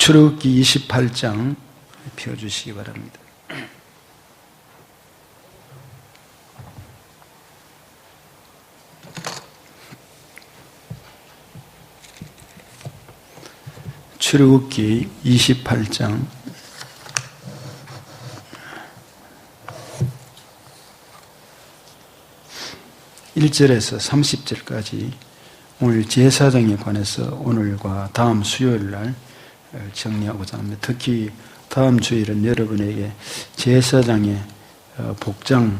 출애굽기 28장 펴주시기 바랍니다. 출애굽기 28장 1절에서 30절까지 오늘 제사장에 관해서 오늘과 다음 수요일 날 정리하고자 합니다. 특히 다음 주일은 여러분에게 제사장의 복장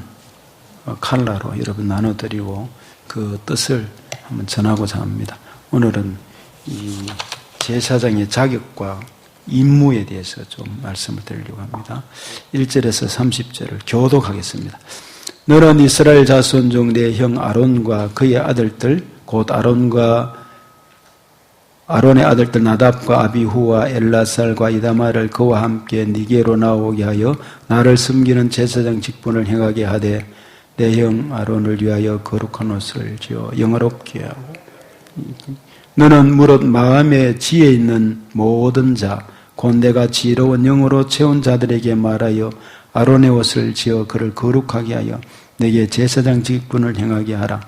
컬러로 여러분 나눠드리고 그 뜻을 한번 전하고자 합니다. 오늘은 이 제사장의 자격과 임무에 대해서 좀 말씀을 드리려고 합니다. 1절에서 30절을 교독하겠습니다. 너는 이스라엘 자손 중 내 형 아론과 그의 아들들 곧 아론의 아들들 나답과 아비후와 엘라살과 이다말을 그와 함께 니게로 나오게 하여 나를 섬기는 제사장 직분을 행하게 하되 내 형 아론을 위하여 거룩한 옷을 지어 영화롭게 하고 너는 무릇 마음에 지혜 있는 모든 자 곧 내가 지혜로운 영으로 채운 자들에게 말하여 아론의 옷을 지어 그를 거룩하게 하여 내게 제사장 직분을 행하게 하라.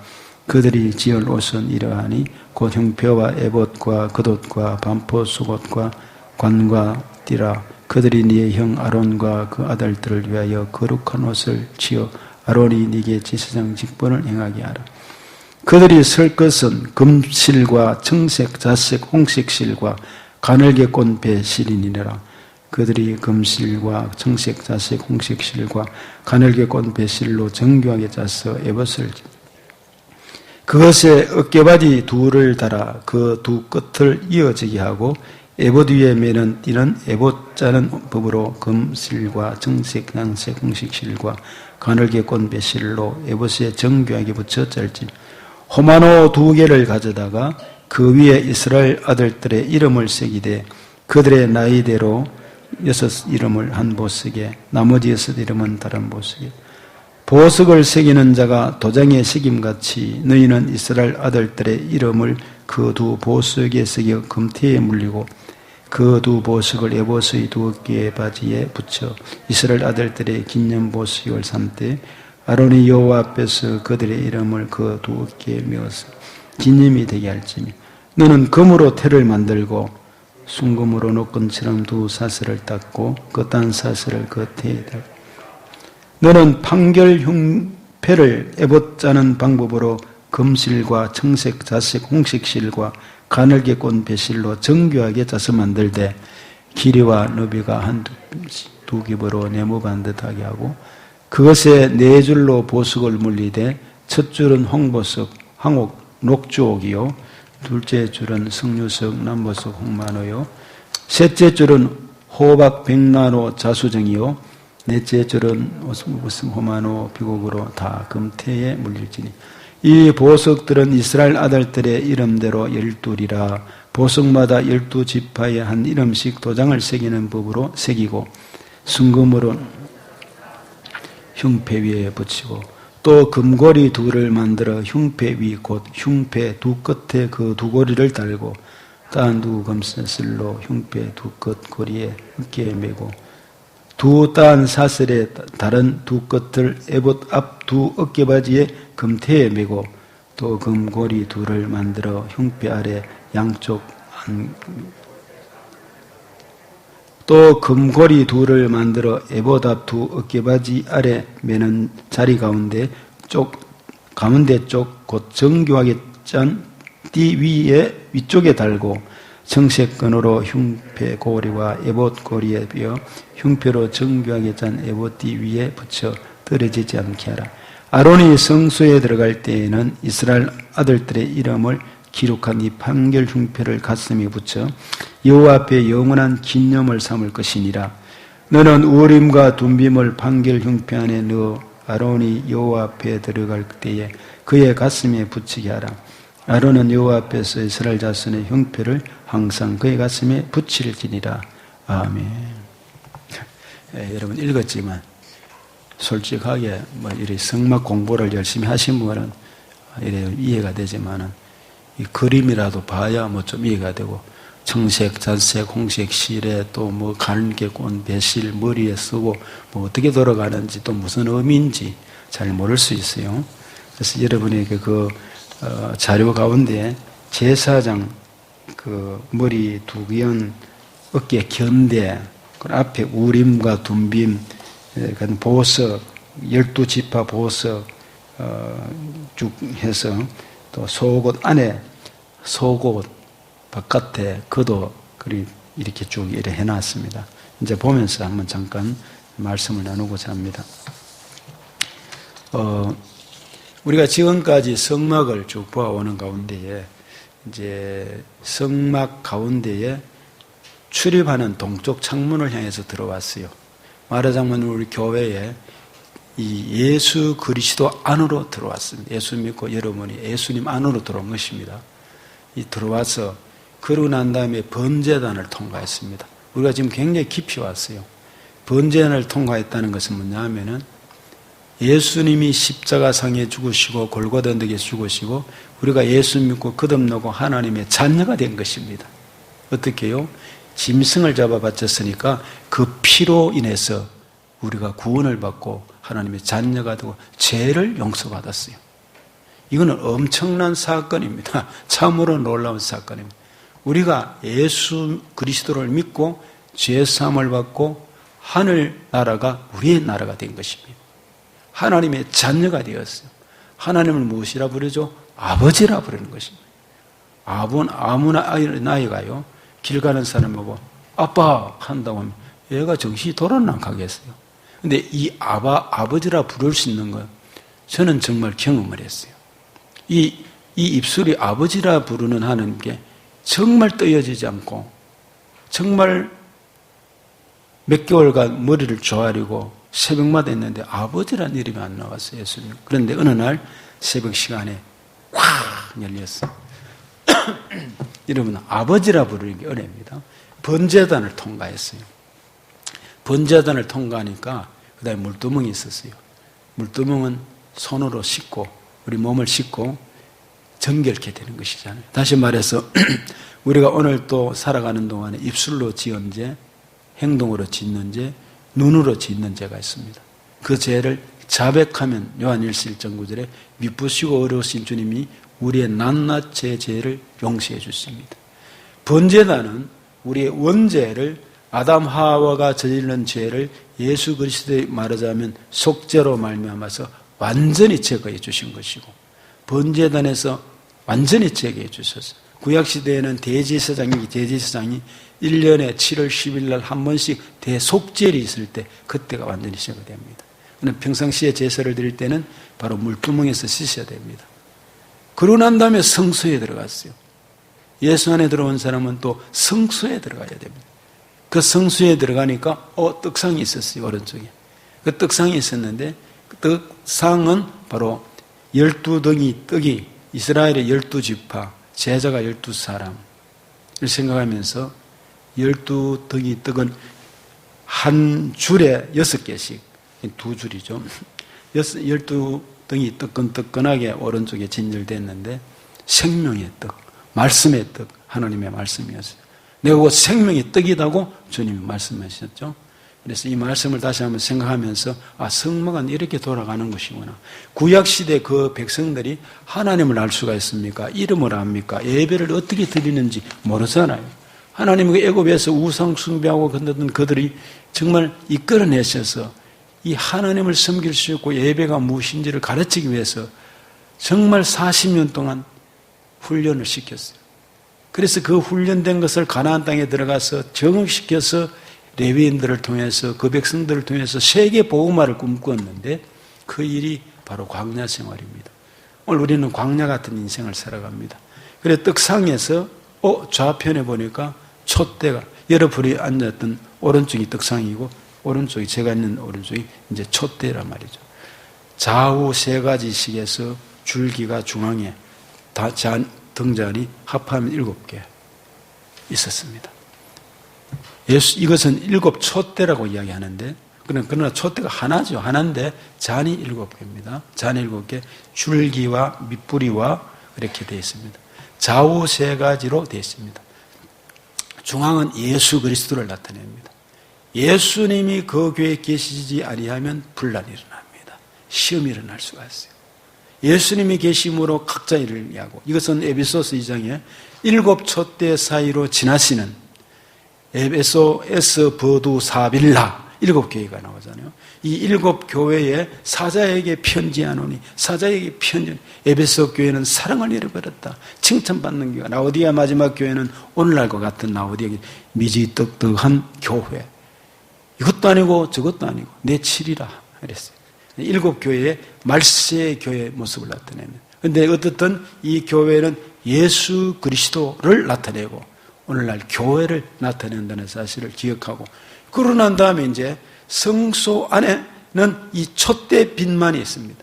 그들이 지을 옷은 이러하니 곧 흉표와 에봇과 겉옷과 반포 속옷과 관과 띠라. 그들이 네 형 아론과 그 아들들을 위하여 거룩한 옷을 지어 아론이 네게 제사장 직분을 행하게 하라. 그들이 쓸 것은 금실과 청색, 자색, 홍색실과 가늘게 꼰 배실이니라. 그들이 금실과 청색, 자색, 홍색실과 가늘게 꼰 배실로 정교하게 짜서 에봇을 그것에 어깨바지 둘을 달아 그 두 끝을 이어지게 하고 에봇 위에 매는 띠는 에봇 짜는 법으로 금실과 청색, 양색, 홍색실과 가늘게 꼰 배실로 에봇에 정교하게 붙여 짤지. 호마노 2개를 가져다가 그 위에 이스라엘 아들들의 이름을 새기되 그들의 나이대로 6 이름을 한 보석에 나머지 6 이름은 다른 보석에 보석을 새기는 자가 도장에 새김같이 너희는 이스라엘 아들들의 이름을 그 두 보석에 새겨 금태에 물리고 그 두 보석을 에봇의 2개의 바지에 붙여 이스라엘 아들들의 기념보석을 삼되 아론이 여호와 앞에서 그들의 이름을 그 2개에 메어서 기념이 되게 할지니 너는 금으로 태를 만들고 순금으로 노끈처럼 2 사슬을 닦고 그 딴 사슬을 그 태에 달고 너는 판결 흉패를 에봇 짜는 방법으로 금실과 청색, 자색, 홍색실과 가늘게 꼰 배실로 정교하게 짜서 만들되 길이와 너비가 한두 겹으로 네모 반듯하게 하고 그것에 4줄로 보석을 물리되 첫 줄은 홍보석, 황옥, 녹주옥이요 둘째 줄은 석류석, 남보석, 홍만호요 셋째 줄은 호박, 백나노, 자수정이요 넷째 줄은 호마노, 비곡으로 다 금태에 물릴지니 이 보석들은 이스라엘 아들들의 이름대로 12이라 보석마다 12지파에 한 이름씩 도장을 새기는 법으로 새기고 순금으로 흉패 위에 붙이고 또 금고리 2를 만들어 흉패 위 곧 흉패 2 끝에 그 2고리를 달고 딴 2 금사슬로 흉패 2 끝 고리에 어깨에 메고 2 딴 사슬에 다른 2 끝을 에봇 앞 2 어깨바지에 금태에 메고 또 금고리 2를 만들어 흉패 아래 양쪽 또 금고리 2를 만들어 에봇 앞 2 어깨바지 아래 매는 자리 가운데 쪽 곧 정교하게 짠 띠 위에 위쪽에 달고 청색 끈으로 흉패 고리와 에봇 고리에 비어 흉패로 정교하게 짠 에봇 띠 위에 붙여 떨어지지 않게 하라. 아론이 성소에 들어갈 때에는 이스라엘 아들들의 이름을 기록한 이 판결 흉패를 가슴에 붙여 여호와 앞에 영원한 기념을 삼을 것이니라. 너는 우림과 둠빔을 판결 흉패 안에 넣어 아론이 여호와 앞에 들어갈 때에 그의 가슴에 붙이게 하라. 아론은 여호와 앞에서 이스라엘 자손의 흉패를 항상 그의 가슴에 붙일지니라. 아멘. 여러분 읽었지만 솔직하게 이렇게 성막 공부를 열심히 하신 분은 이래 이해가 되지만은 이 그림이라도 봐야 좀 이해가 되고 청색, 잔색, 홍색, 실에 또 뭐 가늘게꼰, 배실, 머리에 쓰고 뭐 어떻게 돌아가는지 또 무슨 의미인지 잘 모를 수 있어요. 그래서 여러분에게 자료 가운데 제사장 그 머리 두견, 어깨 견대, 그 앞에 우림과 둠빔, 보석, 12지파 보석 쭉 해서 또 속옷 안에 속옷 바깥에 겉옷 이렇게 쭉 이렇게 해놨습니다. 이제 보면서 한번 잠깐 말씀을 나누고자 합니다. 우리가 지금까지 성막을 쭉 보아오는 가운데에 이제 성막 가운데에 출입하는 동쪽 창문을 향해서 들어왔어요. 말하자면 우리 교회에 이 예수 그리스도 안으로 들어왔습니다. 예수 믿고 여러분이 예수님 안으로 들어온 것입니다. 이 들어와서 그러고 난 다음에 번제단을 통과했습니다. 우리가 지금 굉장히 깊이 왔어요. 번제단을 통과했다는 것은 뭐냐 하면은 예수님이 십자가상에 죽으시고 골고다 언덕에 죽으시고 우리가 예수 믿고 거듭나고 하나님의 자녀가 된 것입니다. 어떻게요? 짐승을 잡아 바쳤으니까 그 피로 인해서 우리가 구원을 받고 하나님의 자녀가 되고 죄를 용서받았어요. 이거는 엄청난 사건입니다. 참으로 놀라운 사건입니다. 우리가 예수 그리스도를 믿고 죄사함을 받고 하늘나라가 우리의 나라가 된 것입니다. 하나님의 자녀가 되었어요. 하나님을 무엇이라 부르죠? 아버지라 부르는 것입니다. 아무나 나이가요. 길 가는 사람 보고 아빠 한다고 하면 얘가 정신이 돌아나 가겠어요. 근데 이 아버지라 부를 수 있는 거 저는 정말 경험을 했어요. 이 입술이 아버지라 부르는 하나님께 정말 떠여지지 않고 정말 몇 개월간 머리를 조아리고 새벽마다 했는데 아버지라는 이름이 안 나왔어요. 예수님. 그런데 어느 날 새벽 시간에 확 열렸어요. 여러분 아버지라 부르는 게 어렵니다. 번제단을 통과했어요. 번제단을 통과하니까 그 다음에 물두멍이 있었어요. 물두멍은 손으로 씻고 우리 몸을 씻고 정결케 되는 것이잖아요. 다시 말해서 우리가 오늘 또 살아가는 동안에 입술로 지은 죄, 행동으로 짓는 죄, 눈으로 짓는 죄가 있습니다. 그 죄를 자백하면 요한일서 1장 9절에 미쁘시고 어려우신 주님이 우리의 낱낱 제 죄를 용서해 주십니다. 번제단은 우리의 원죄를 아담 하와가 저지른 죄를 예수 그리스도의 말하자면 속죄로 말미암아서 완전히 제거해 주신 것이고 번제단에서 완전히 제거해 주셔서 구약시대에는 대제사장이 1년에 7월 10일 날 한 번씩 대속죄일이 있을 때 그때가 완전히 제거됩니다. 평상시에 제사를 드릴 때는 바로 물두멍에서 씻어야 됩니다. 그러고 난 다음에 성소에 들어갔어요. 예수 안에 들어온 사람은 또 성소에 들어가야 됩니다. 그 성소에 들어가니까 떡상이 있었어요. 오른쪽에. 그 떡상이 있었는데 그 떡상은 바로 12덩이 떡이 이스라엘의 12지파 제자가 12사람을 생각하면서 12덩이 떡은 한 줄에 6개씩 2줄이죠. 12덩이 뜨끈뜨끈하게 오른쪽에 진열됐는데 생명의 떡, 말씀의 떡, 하나님의 말씀이었어요. 내가 그 생명의 떡이라고 주님이 말씀하셨죠. 그래서 이 말씀을 다시 한번 생각하면서 성막은 이렇게 돌아가는 것이구나. 구약시대 그 백성들이 하나님을 알 수가 있습니까? 이름을 압니까? 예배를 어떻게 드리는지 모르잖아요. 하나님의 애굽에서 우상 숭배하고 건너던 그들이 정말 이끌어내셔서 이 하나님을 섬길 수 있고 예배가 무엇인지를 가르치기 위해서 정말 40년 동안 훈련을 시켰어요. 그래서 그 훈련된 것을 가나안 땅에 들어가서 정응시켜서 레위인들을 통해서 그 백성들을 통해서 세계 복음화를 꿈꾸었는데 그 일이 바로 광야 생활입니다. 오늘 우리는 광야 같은 인생을 살아갑니다. 그래 떡상에서 좌편에 보니까 촛대가 여러분이 앉았던 오른쪽이 떡상이고 오른쪽이 제가 있는 오른쪽이 이제 촛대란 말이죠. 좌우 세 가지씩에서 줄기가 중앙에 등잔이 합하면 7개 있었습니다. 이것은 7 촛대라고 이야기하는데 그러나 촛대가 하나죠. 하나인데 잔이 7개입니다. 잔이 7개, 줄기와 밑뿌리와 이렇게 되어 있습니다. 좌우 세 가지로 되어 있습니다. 중앙은 예수 그리스도를 나타냅니다. 예수님이 그 교회에 계시지 아니하면 분란이 일어납니다. 시험이 일어날 수가 있어요. 예수님이 계심으로 각자 일을 하고, 이것은 에베소서 2장에 7 촛대 사이로 지나시는 에베소, 에스, 버두, 사빌라 7 교회가 나오잖아요. 이 7 교회에 사자에게 편지하노니, 사자에게 편지. 에베소 교회는 사랑을 잃어버렸다. 칭찬받는 교회. 라오디아 마지막 교회는 오늘날과 같은 라오디아 미지떡떡한 교회. 이것도 아니고 저것도 아니고 내 칠이라 그랬어요. 7 교회의 말세 교회의 모습을 나타내는. 그런데 어떻든 이 교회는 예수 그리스도를 나타내고 오늘날 교회를 나타낸다는 사실을 기억하고, 그러고 난 다음에 이제 성소 안에는 이 촛대 빛만이 있습니다.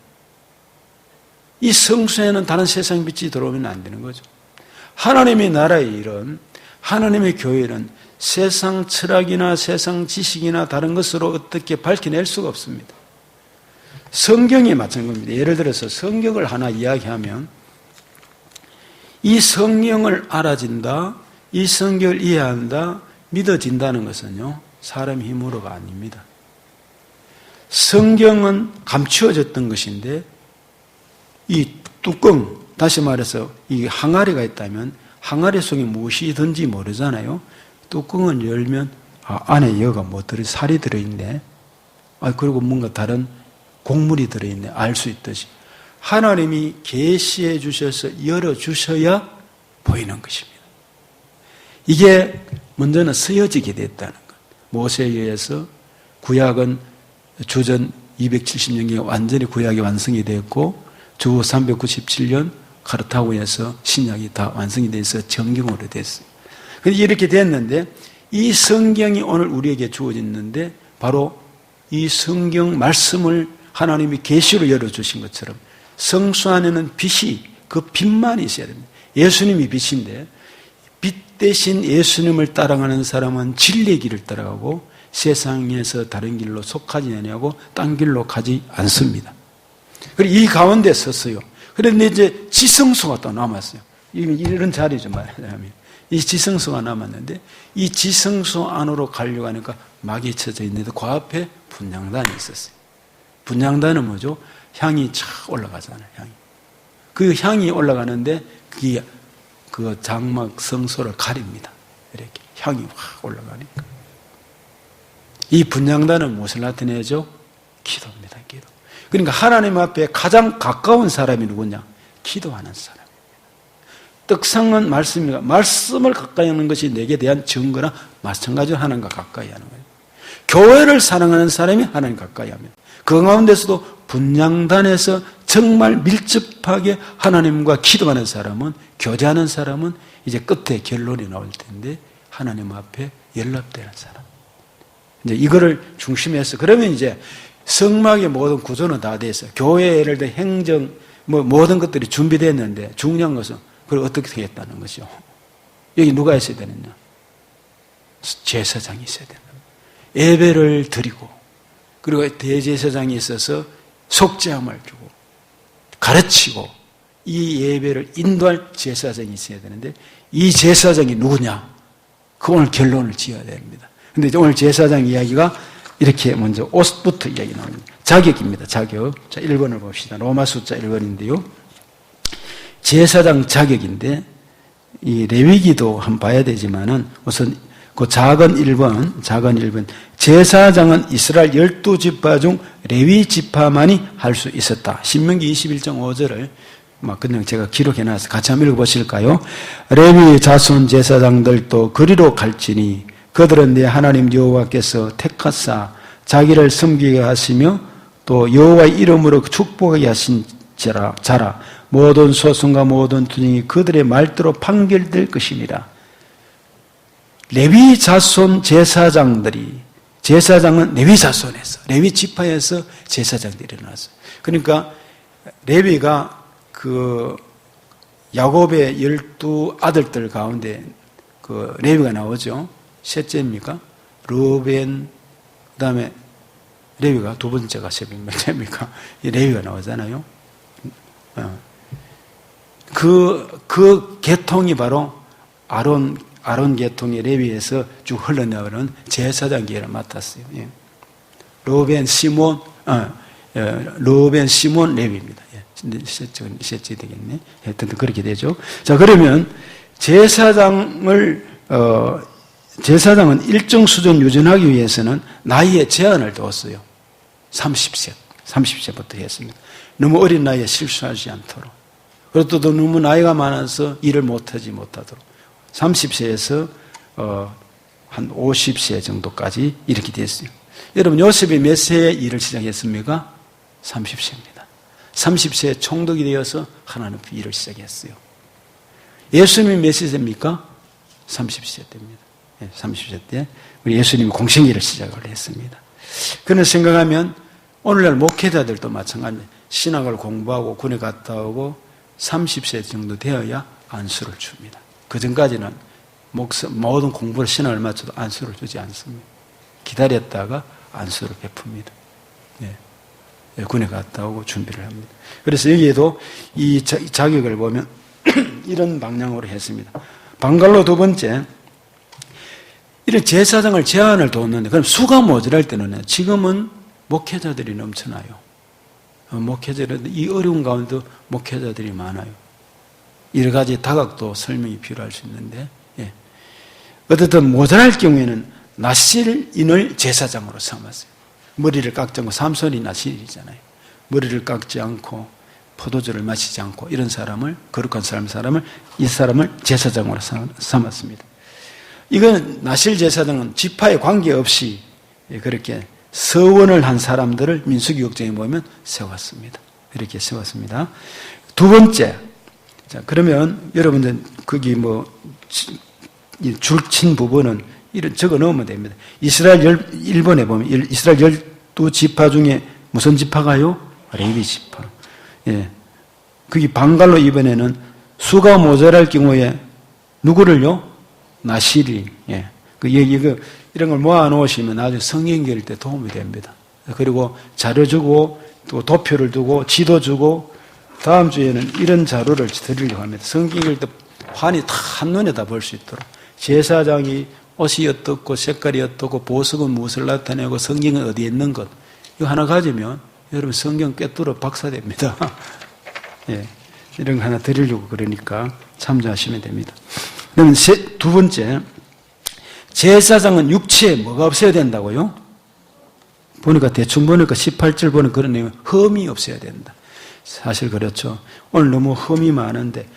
이 성소에는 다른 세상 빛이 들어오면 안 되는 거죠. 하나님의 나라의 일은, 하나님의 교회는 세상 철학이나 세상 지식이나 다른 것으로 어떻게 밝혀낼 수가 없습니다. 성경이 마찬가지입니다. 예를 들어서 성경을 하나 이야기하면 이 성경을 알아진다, 이 성경을 이해한다, 믿어진다는 것은요, 사람 힘으로가 아닙니다. 성경은 감추어졌던 것인데 이 뚜껑, 다시 말해서 이 항아리가 있다면 항아리 속에 무엇이든지 모르잖아요. 뚜껑을 열면 안에 여가 뭐 살이 들어있네. 그리고 뭔가 다른 곡물이 들어있네. 알 수 있듯이 하나님이 계시해 주셔서 열어주셔야 보이는 것입니다. 이게 먼저는 쓰여지게 됐다는 것. 모세에 의해서 구약은 주전 270년경에 완전히 구약이 완성이 됐고, 주 397년 카르타고에서 신약이 다 완성이 돼서 정경으로 됐어요. 그런데 이렇게 됐는데, 이 성경이 오늘 우리에게 주어졌는데 바로 이 성경 말씀을 하나님이 계시로 열어주신 것처럼 성수 안에는 빛이, 그 빛만 있어야 됩니다. 예수님이 빛인데 빛 대신 예수님을 따라가는 사람은 진리의 길을 따라가고 세상에서 다른 길로 속하지 아니하고 딴 길로 가지 않습니다. 그리고 이 가운데 섰어요. 그런데 이제 지성소가 또 남았어요. 이런 자리죠, 말하자면. 이 지성소가 남았는데 이 지성소 안으로 가려고 하니까 막이 쳐져 있는데 그 앞에 분향단이 있었어요. 분향단은 뭐죠? 향이 촥 올라가잖아요, 향이. 그 향이 올라가는데 그게 그 장막 성소를 가립니다. 이렇게 향이 확 올라가니까. 이 분향단은 무엇을 나타내죠? 기도입니다, 기도. 그러니까 하나님 앞에 가장 가까운 사람이 누구냐? 기도하는 사람. 떡상은 말씀입니다. 말씀을 가까이 하는 것이 내게 대한 증거나 마찬가지로 하나님과 가까이 하는 거예요. 교회를 사랑하는 사람이 하나님 가까이 합니다. 그 가운데서도 분향단에서 정말 밀접하게 하나님과 기도하는 사람은, 교제하는 사람은 이제 끝에 결론이 나올 텐데 하나님 앞에 연락되는 사람. 이제 이거를 중심해서, 그러면 이제 성막의 모든 구조는 다 돼 있어요. 교회 예를 들어 행정, 모든 것들이 준비됐는데 중요한 것은 그걸 어떻게 하겠다는 것이요. 여기 누가 있어야 되느냐? 제사장이 있어야 된다. 예배를 드리고, 그리고 대제사장이 있어서 속죄함을 주고 가르치고 이 예배를 인도할 제사장이 있어야 되는데 이 제사장이 누구냐? 그 오늘 결론을 지어야 됩니다. 근데 오늘 제사장 이야기가 이렇게 먼저 옷부터 이야기 나옵니다. 자격입니다. 자격. 자, 1번을 봅시다. 로마 숫자 1번인데요. 제사장 자격인데 이 레위기도 한번 봐야 되지만은 우선 그 작은 1번. 제사장은 이스라엘 12지파 중 레위 지파만이 할 수 있었다. 신명기 21장 5절을 그냥 제가 기록해놔서 같이 한번 읽어보실까요? 레위 자손 제사장들도 그리로 갈지니 그들은 내 하나님 여호와께서 택하사 자기를 섬기게 하시며 또 여호와의 이름으로 축복하게 하신 자라. 모든 소송과 모든 투쟁이 그들의 말대로 판결될 것입니다. 레위 자손 제사장은 레위 자손에서, 레위 지파에서 제사장들이 일어났어요. 그러니까 레위가 그 야곱의 12아들들 가운데 그 레위가 나오죠. 셋째입니까? 르벤, 그 다음에 레위가 두 번째가 몇째입니까? 이 레위가 나오잖아요. 그 계통이 바로 아론 계통의 레위에서 쭉 흘러나오는 제사장 계를 맡았어요. 예. 르벤 시몬 레위입니다. 예. 셋째 되겠네. 하여튼 그렇게 되죠. 자, 그러면 제사장은 일정 수준 유전하기 위해서는 나이에 제한을 뒀어요. 30세부터 했습니다. 너무 어린 나이에 실수하지 않도록. 그리고 또 너무 나이가 많아서 일을 못하도록. 30세에서 한 50세 정도까지 이렇게 됐어요. 여러분, 요셉이 몇 세에 일을 시작했습니까? 30세입니다. 30세에 총독이 되어서 하나님 일을 시작했어요. 예수님이 몇 세입니까? 30세 때입니다. 30세 때 우리 예수님이 공생애를 시작을 했습니다. 그런 생각하면 오늘날 목회자들도 마찬가지입니다. 신학을 공부하고 군에 갔다 오고 30세 정도 되어야 안수를 줍니다. 그 전까지는 모든 공부를 신학을 마쳐도 안수를 주지 않습니다. 기다렸다가 안수를 베풉니다. 예, 군에 갔다 오고 준비를 합니다. 그래서 여기에도 이 자격을 보면 이런 방향으로 했습니다. 방갈로 두 번째, 이런 제사장을 제한을 뒀는데, 그럼 수가 모자랄 때는 지금은 목회자들이 넘쳐나요. 이 어려운 가운데도 목회자들이 많아요. 여러 가지 다각도 설명이 필요할 수 있는데, 예. 어쨌든 모자랄 경우에는 나실인을 제사장으로 삼았어요. 머리를 깎지 않고, 삼손이 나실이잖아요. 머리를 깎지 않고 포도주를 마시지 않고 이런 사람을, 거룩한 사람을 이 사람을 제사장으로 삼았습니다. 이건 나실 제사장은 지파에 관계없이 그렇게 서원을 한 사람들을 민수기 6장에 보면 세웠습니다. 이렇게 세웠습니다. 두 번째, 자, 그러면 여러분들 거기 줄친 부분은 이런 적어 넣으면 됩니다. 이스라엘 1번에 보면 이스라엘 12지파 중에 무슨 지파가요? 레위 지파. 예. 거기 방갈로 이번에는 수가 모자랄 경우에 누구를요? 나실이. 예. 이런 걸 모아 놓으시면 나중에 성경 읽을 때 도움이 됩니다. 그리고 자료 주고 또 도표를 두고 지도 주고 다음 주에는 이런 자료를 드리려고 합니다. 성경 읽을 때 환히 다 한눈에 다 볼 수 있도록. 제사장이 옷이 어떻고 색깔이 어떻고 보석은 무엇을 나타내고 성경은 어디에 있는 것. 이거 하나 가지면 여러분 성경 꿰뚫어 박사됩니다. 예, 이런 거 하나 드리려고 그러니까 참조하시면 됩니다. 그러면 두 번째, 제사장은 육체에 뭐가 없어야 된다고요? 대충 보니까 18절 보는 그런 내용, 흠이 없어야 된다. 사실 그렇죠. 오늘 너무 흠이 많은데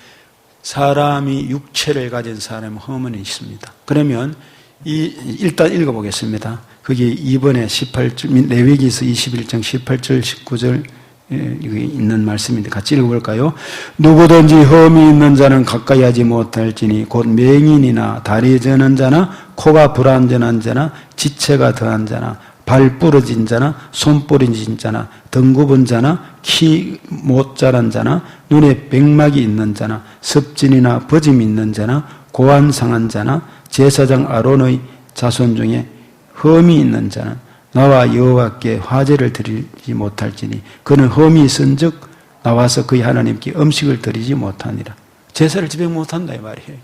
사람이 육체를 가진 사람은 흠은 있습니다. 그러면 일단 읽어보겠습니다. 그게 2번에 18절, 레위기서 21장 18절, 19절 여기 있는 말씀인데 같이 읽어볼까요? 누구든지 흠이 있는 자는 가까이 하지 못할지니 곧 맹인이나 다리 저는 자나 코가 불완전한 자나 지체가 더한 자나 발 부러진 자나 손 부러진 자나 등 굽은 자나 키 못 자란 자나 눈에 백막이 있는 자나 습진이나 버짐이 있는 자나 고안 상한 자나 제사장 아론의 자손 중에 흠이 있는 자는 나와 여호와께 화제를 드리지 못할지니 그는 흠이 있은즉 나와서 그의 하나님께 음식을 드리지 못하니라. 제사를 지배 못한다 이 말이에요.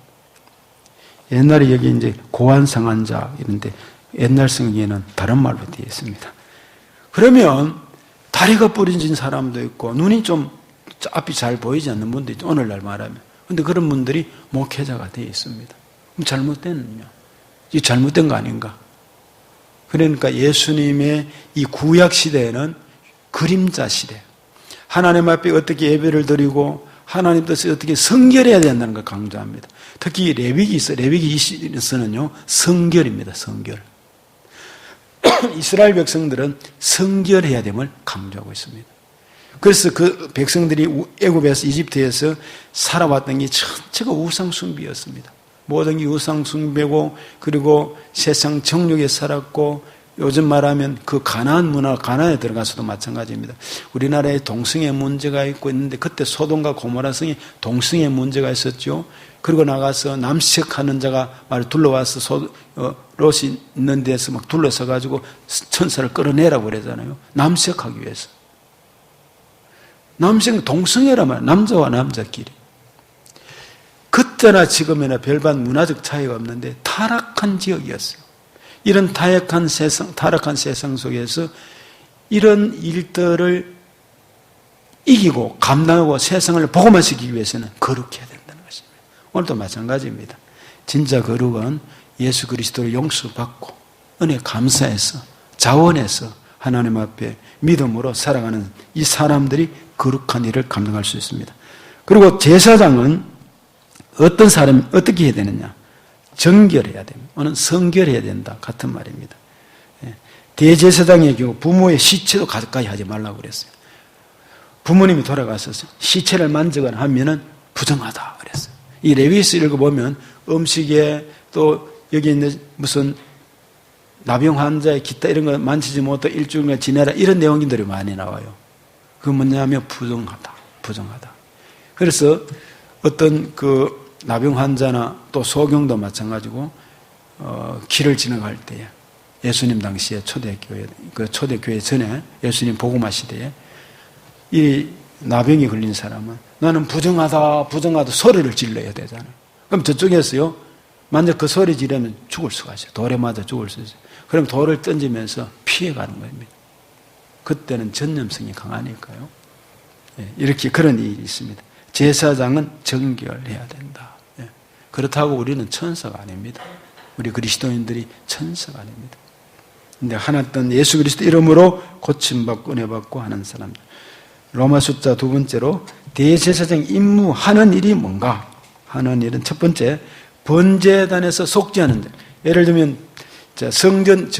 옛날에 여기 이제 고안 상한 자 이런데 옛날 성경에는 다른 말로 되어 있습니다. 그러면 다리가 부러진 사람도 있고 눈이 좀 앞이 잘 보이지 않는 분도 있죠. 오늘날 말하면. 그런데 그런 분들이 목회자가 되어 있습니다. 그럼 잘못됐느냐? 이 잘못된 거 아닌가? 그러니까 예수님의 이 구약 시대에는 그림자 시대. 하나님 앞에 어떻게 예배를 드리고 하나님 뜻을 어떻게 성결해야 된다는 걸 강조합니다. 특히 레위기서는요 성결입니다. 성결. 이스라엘 백성들은 성결해야 됨을 강조하고 있습니다. 그래서 그 백성들이 애굽에서 이집트에서 살아왔던 게 전체가 우상 숭배였습니다. 모든 게 우상 숭배고 그리고 세상 정욕에 살았고 요즘 말하면 그 가나안 문화, 가나안에 들어가서도 마찬가지입니다. 우리나라에 동성애 문제가 있고 있는데 그때 소돔과 고모라 성에 동성애 문제가 있었죠. 그리고 나가서 남색하는 자가 말 둘러와서 롯이 있는 데서 막 둘러서 가지고 천사를 끌어내라고 그러잖아요. 남색하기 위해서. 남색 동성애란 말이에요. 남자와 남자끼리. 그때나 지금이나 별반 문화적 차이가 없는데 타락한 지역이었어요. 이런 타락한 세상 속에서 이런 일들을 이기고 감당하고 세상을 복음화 시키기 위해서는 거룩해야 된다는 것입니다. 오늘도 마찬가지입니다. 진짜 거룩은 예수 그리스도를 용서받고 은혜 감사해서 자원해서 하나님 앞에 믿음으로 살아가는 이 사람들이 거룩한 일을 감당할 수 있습니다. 그리고 제사장은 어떤 사람이 어떻게 해야 되느냐? 정결해야 됩니다. 오늘 성결해야 된다 같은 말입니다. 대제사장의 경우 부모의 시체도 가까이 하지 말라고 그랬어요. 부모님이 돌아가서 시체를 만지거나 하면은 부정하다 그랬어요. 이 레위기서 읽어보면 음식에 또 여기 있는 무슨 나병 환자의 기타 이런 거 만지지 못해 일주일간 지내라 이런 내용들이 많이 나와요. 그 뭐냐면 부정하다. 그래서 어떤 그 나병 환자나 또 소경도 마찬가지고 길을 지나갈 때에 예수님 당시에 초대교회 전에 예수님 복음화 시대에 이 나병이 걸린 사람은 나는 부정하다 소리를 질러야 되잖아요. 그럼 저쪽에서요 만약 그 소리 지르면 죽을 수가 있어요. 돌에 맞아 죽을 수 있어요. 그럼 돌을 던지면서 피해가는 겁니다. 그때는 전염성이 강하니까요. 이렇게 그런 일이 있습니다. 제사장은 정결해야 된다. 그렇다고 우리는 천사가 아닙니다. 우리 그리스도인들이 천사가 아닙니다. 근데 하나 뜬 예수 그리스도 이름으로 고침받고 은혜받고 하는 사람들. 로마 숫자 2번째로 대제사장 임무하는 일이 뭔가? 하는 일은 첫 번째 번제단에서 속죄하는 데. 예를 들면 성전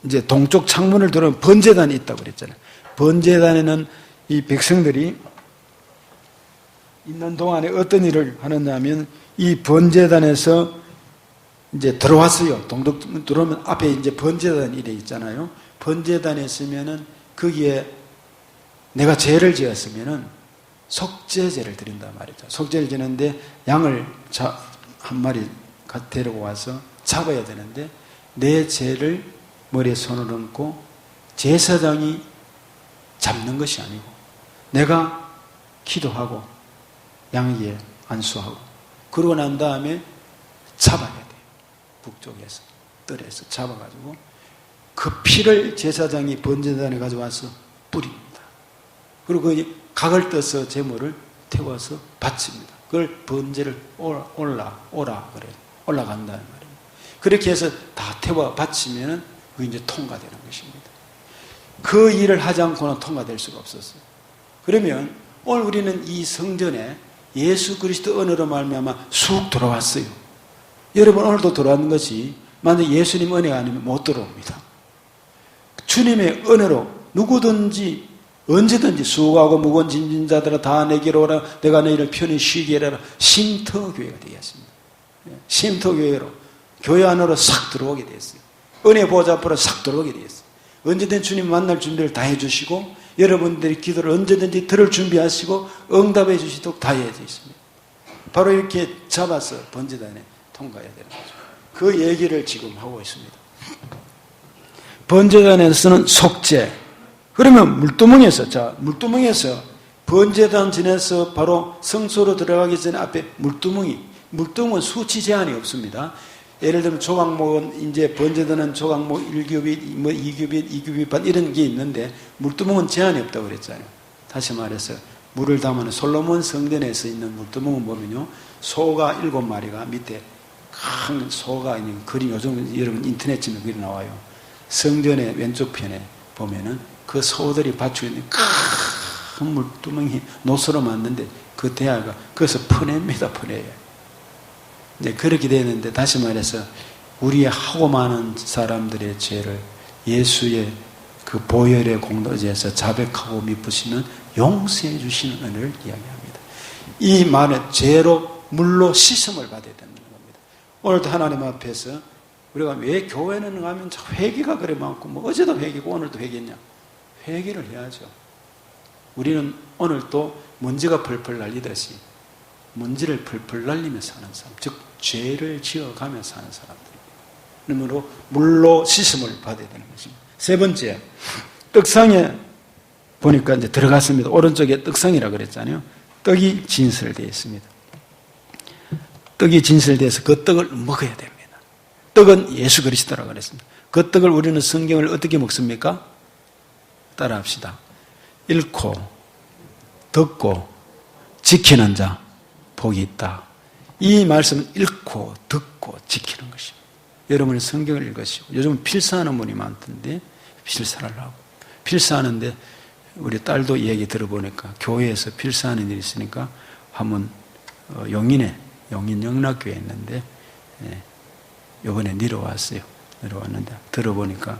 이제 동쪽 창문을 들어오면 번제단이 있다고 그랬잖아요. 번제단에는 이 백성들이 있는 동안에 어떤 일을 하느냐 하면 이 번제단에서 이제 들어왔어요. 동쪽 들어오면 앞에 이제 번제단 이래 있잖아요. 번제단에 있으면은 거기에 내가 죄를 지었으면은 속죄제를 드린단 말이죠. 속죄를 지는데 양을 한 마리 데리고 와서 잡아야 되는데 내 죄를 머리에 손을 얹고 제사장이 잡는 것이 아니고 내가 기도하고 양에게 안수하고 그러고 난 다음에 잡아야 돼요. 북쪽에서 뜰에서 잡아가지고 그 피를 제사장이 번제단에 가져와서 뿌립니다. 그리고 그 각을 떠서 제물을 태워서 바칩니다. 그걸 번제를 오라 그래요. 올라간다는 말입니다. 그렇게 해서 다 태워 바치면은 그게 이제 통과되는 것입니다. 그 일을 하지 않고는 통과될 수가 없었어요. 그러면 오늘 우리는 이 성전에 예수 그리스도 은혜로 말미암아 쑥 들어왔어요. 여러분 오늘도 들어왔는 것이 만약 예수님 은혜가 아니면 못 들어옵니다. 주님의 은혜로 누구든지 언제든지 수고하고 무거운 짐진 자들아 다 내게로 오라 내가 너희를 편히 쉬게 하라. 쉼터교회가 되겠습니다. 쉼터교회로 교회 안으로 싹 들어오게 됐어요. 은혜 보좌 앞으로 싹 들어오게 됐어요. 언제든 주님 만날 준비를 다 해주시고 여러분들이 기도를 언제든지 들을 준비하시고 응답해 주시도록 다 해져 있습니다. 바로 이렇게 잡아서 번제단에 통과해야 되는 거죠. 그 얘기를 지금 하고 있습니다. 번제단에서는 속죄. 그러면 물두멍에서 번제단 전에서 바로 성소로 들어가기 전에 앞에 물두멍은 수치 제한이 없습니다. 예를 들면 조각목은 이제 번제단은 조각목 1규빗, 2규빗, 2규빗 반 이런 게 있는데 물두멍은 제한이 없다고 그랬잖아요. 다시 말해서 물을 담아는 솔로몬 성전에서 있는 물두멍은 보면요. 소가 7마리가 밑에 큰 소가 있는 그림 요즘 여러분 인터넷 치면 그림 나와요. 성전의 왼쪽 편에 보면은 그 소들이 받치고 있는 큰 물두멍이 노수로 만드는데 그 대야가 거기서 퍼냅니다. 네, 그렇게 되는데 다시 말해서 우리의 하고 많은 사람들의 죄를 예수의 그 보혈의 공로제에서 자백하고 미쁘시면 용서해 주시는 은혜를 이야기합니다. 이 말은 죄로 물로 씻음을 받아야 되는 겁니다. 오늘도 하나님 앞에서 우리가 왜 교회는 가면 회개가 그래 많고 뭐 어제도 회개고 오늘도 회개했냐? 회개를 해야죠. 우리는 오늘도 먼지가 펄펄 날리듯이 먼지를 펄펄 날리면서 사는 사람, 즉 죄를 지어가면서 사는 사람들입니다. 그러므로 물로 씻음을 받아야 되는 것입니다. 세 번째, 떡상에 보니까 이제 들어갔습니다. 오른쪽에 떡상이라고 그랬잖아요. 떡이 진설되어 있습니다. 떡이 진설돼서 그 떡을 먹어야 됩니다. 떡은 예수 그리스도라고 그랬습니다. 그 떡을 우리는 성경을 어떻게 먹습니까? 따라합시다. 읽고 듣고 지키는 자 복이 있다. 이 말씀은 읽고 듣고 지키는 것입니다. 여러분이 성경을 읽으시고, 요즘은 필사하는 분이 많던데 필사를 하고, 필사하는데 우리 딸도 얘기 들어보니까 교회에서 필사하는 일이 있으니까 한번 용인 영락교회에 있는데 이번에 내려왔어요. 내려왔는데 들어보니까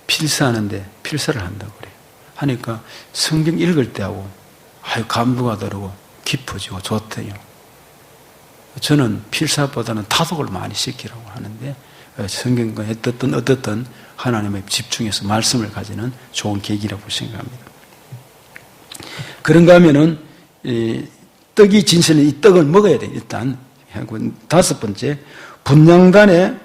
필사하는데 필사를 한다고 그래요. 하니까 성경 읽을 때하고 감도가 다르고 깊어지고 좋대요. 저는 필사보다는 타독을 많이 시키라고 하는데 성경과 어떻든 하나님의 집중해서 말씀을 가지는 좋은 계기라고 생각합니다. 그런가 하면은 떡이 진실은 이 떡을 먹어야 돼. 일단 다섯 번째 분향단의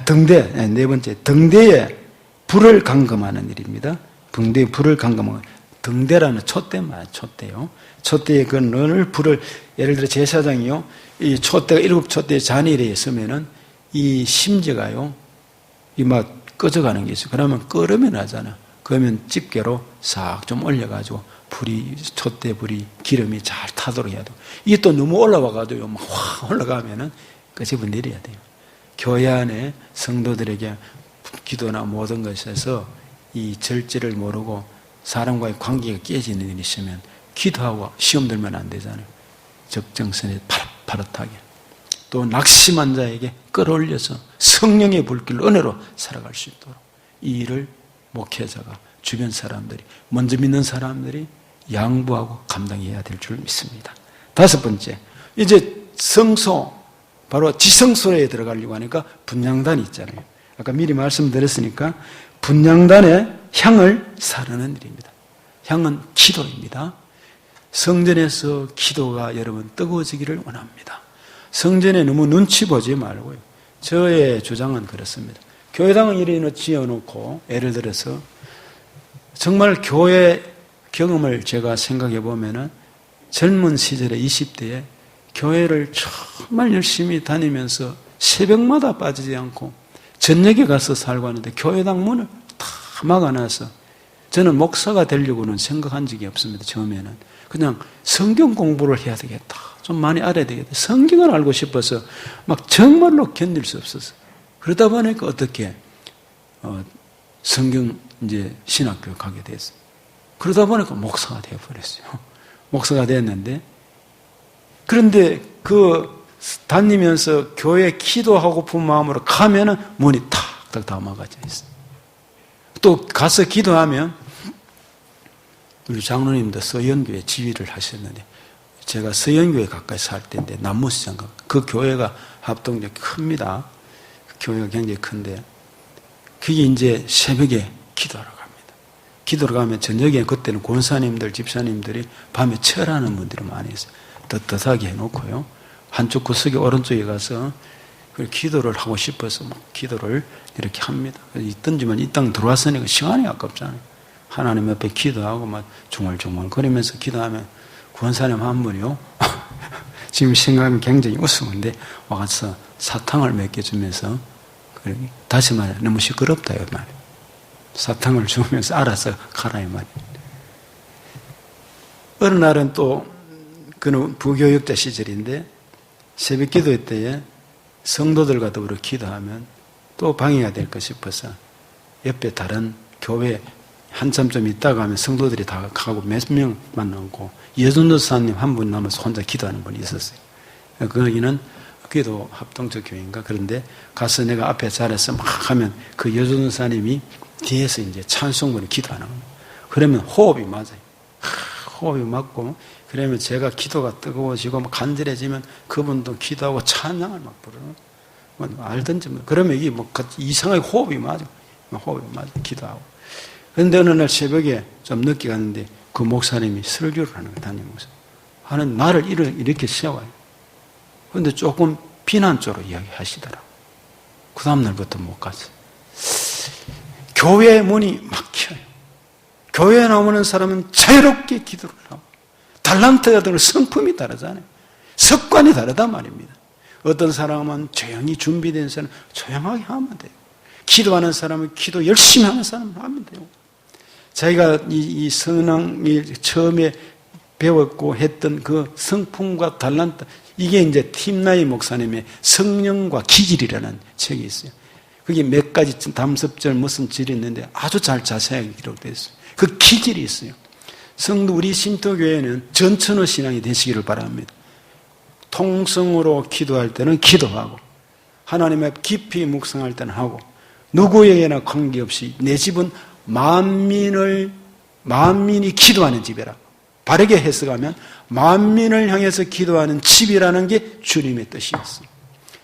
등대, 네 번째 등대에 불을 감금하는 일입니다. 등대에 불을 감금하는 등대라는 촛대만 촛대요. 촛대에 그 늘 불을 예를 들어 제사장이요 이 촛대가 7촛대 잔일에 있으면은 이 심지가요 이 막 꺼져가는 게 있어요. 그러면 끓으면 하잖아. 그러면 집게로 싹 좀 올려가지고 불이 촛대 불이 기름이 잘 타도록 해야 돼요. 이게 또 너무 올라와가지고 막 확 올라가면은 끄집어 내려야 돼요. 교회 안에 성도들에게 기도나 모든 것에서 이 절제를 모르고 사람과의 관계가 깨지는 일이 있으면 기도하고 시험 들면 안 되잖아요. 적정선에 파릇파릇하게. 또 낙심한 자에게 끌어올려서 성령의 불길 은혜로 살아갈 수 있도록 이 일을 목회자가 주변 사람들이 먼저 믿는 사람들이 양보하고 감당해야 될 줄 믿습니다. 다섯 번째, 이제 성소 바로 지성소에 들어가려고 하니까 분향단이 있잖아요. 아까 미리 말씀드렸으니까 분향단에 향을 사르는 일입니다. 향은 기도입니다. 성전에서 기도가 여러분 뜨거워지기를 원합니다. 성전에 너무 눈치 보지 말고요. 저의 주장은 그렇습니다. 교회당을 이리 지어놓고 예를 들어서 정말 교회 경험을 제가 생각해 보면은 젊은 시절에 20대에 교회를 정말 열심히 다니면서 새벽마다 빠지지 않고 저녁에 가서 살고 하는데 교회당 문을 다 막아놔서 저는 목사가 되려고는 생각한 적이 없습니다. 처음에는 그냥 성경 공부를 해야 되겠다. 좀 많이 알아야 되겠다. 성경을 알고 싶어서 막 정말로 견딜 수 없어서 그러다 보니까 어떻게 성경 이제 신학교 가게 됐어요. 그러다 보니까 목사가 되어버렸어요. 목사가 됐는데 그런데 그 다니면서 교회 기도하고픈 마음으로 가면은 문이 탁탁 다 막아져 있어요. 또 가서 기도하면 우리 장로님도 서연교회 지휘를 하셨는데 제가 서연교회 가까이 살 때인데 남무시장 그 교회가 합동적이 큽니다. 그 교회가 굉장히 큰데 그게 이제 새벽에 기도하러 갑니다. 기도를 가면 저녁에 그때는 권사님들, 집사님들이 밤에 철하는 분들이 많이 있어요. 떳떳하게 해놓고요. 한쪽 구석에 오른쪽에 가서 기도를 하고 싶어서 막 기도를 이렇게 합니다. 던지면 이 땅 들어왔으니까 시간이 아깝잖아요. 하나님 옆에 기도하고 막 중얼중얼 거리면서 기도하면 권사님 한 분이요. 지금 생각하면 굉장히 우스운데 와서 사탕을 몇 개 주면서 다시 말해 너무 시끄럽다 이 말이에요. 사탕을 주면서 알아서 가라 이 말이에요. 어느 날은 또 그는 부교육자 시절인데 새벽 기도 때에 성도들과 더불어 기도하면 또 방해가 될까 싶어서 옆에 다른 교회 한참 좀 있다가 하면 성도들이 다 가고 몇 명만 남고 여전도사님 한 분 남아서 혼자 기도하는 분이 있었어요. 거기는 기도 합동적 교회인가 그런데 가서 내가 앞에 자리에서 막 하면 그 여전도사님이 뒤에서 이제 찬송분이 기도하는 거예요. 그러면 호흡이 맞아요. 호흡이 맞고 그러면 제가 기도가 뜨거워지고 막 간절해지면 그분도 기도하고 찬양을 막 부르는 뭐 알든지 뭐 그러면 이게 뭐 이상하게 호흡이 맞아. 호흡이 맞아. 기도하고. 그런데 어느 날 새벽에 좀 늦게 갔는데 그 목사님이 설교를 하는 거예요. 담임 목사. 하는 나를 이렇게 세워요. 그런데 조금 비난적으로 이야기하시더라고요. 그 다음날부터 못 갔어요. 교회 문이 막혀요. 교회에 나오는 사람은 자유롭게 기도를 하고 달란트가 들어 성품이 다르잖아요. 습관이 다르단 말입니다. 어떤 사람은 조용히 준비된 사람은 조용하게 하면 돼요. 기도하는 사람은 기도 열심히 하는 사람은 하면 돼요. 자기가 이 선왕이 처음에 배웠고 했던 그 성품과 달란트, 이게 이제 팀나이 목사님의 성령과 기질이라는 책이 있어요. 그게 몇 가지 담섭절 무슨 질이 있는데 아주 잘 자세하게 기록되어 있어요. 그 기질이 있어요. 성도 우리 신토교회는 전천후 신앙이 되시기를 바랍니다. 통성으로 기도할 때는 기도하고 하나님의 깊이 묵상할 때는 하고 누구에게나 관계없이 내 집은 만민이 기도하는 집이라. 바르게 해석하면 만민을 향해서 기도하는 집이라는 게 주님의 뜻이었어요.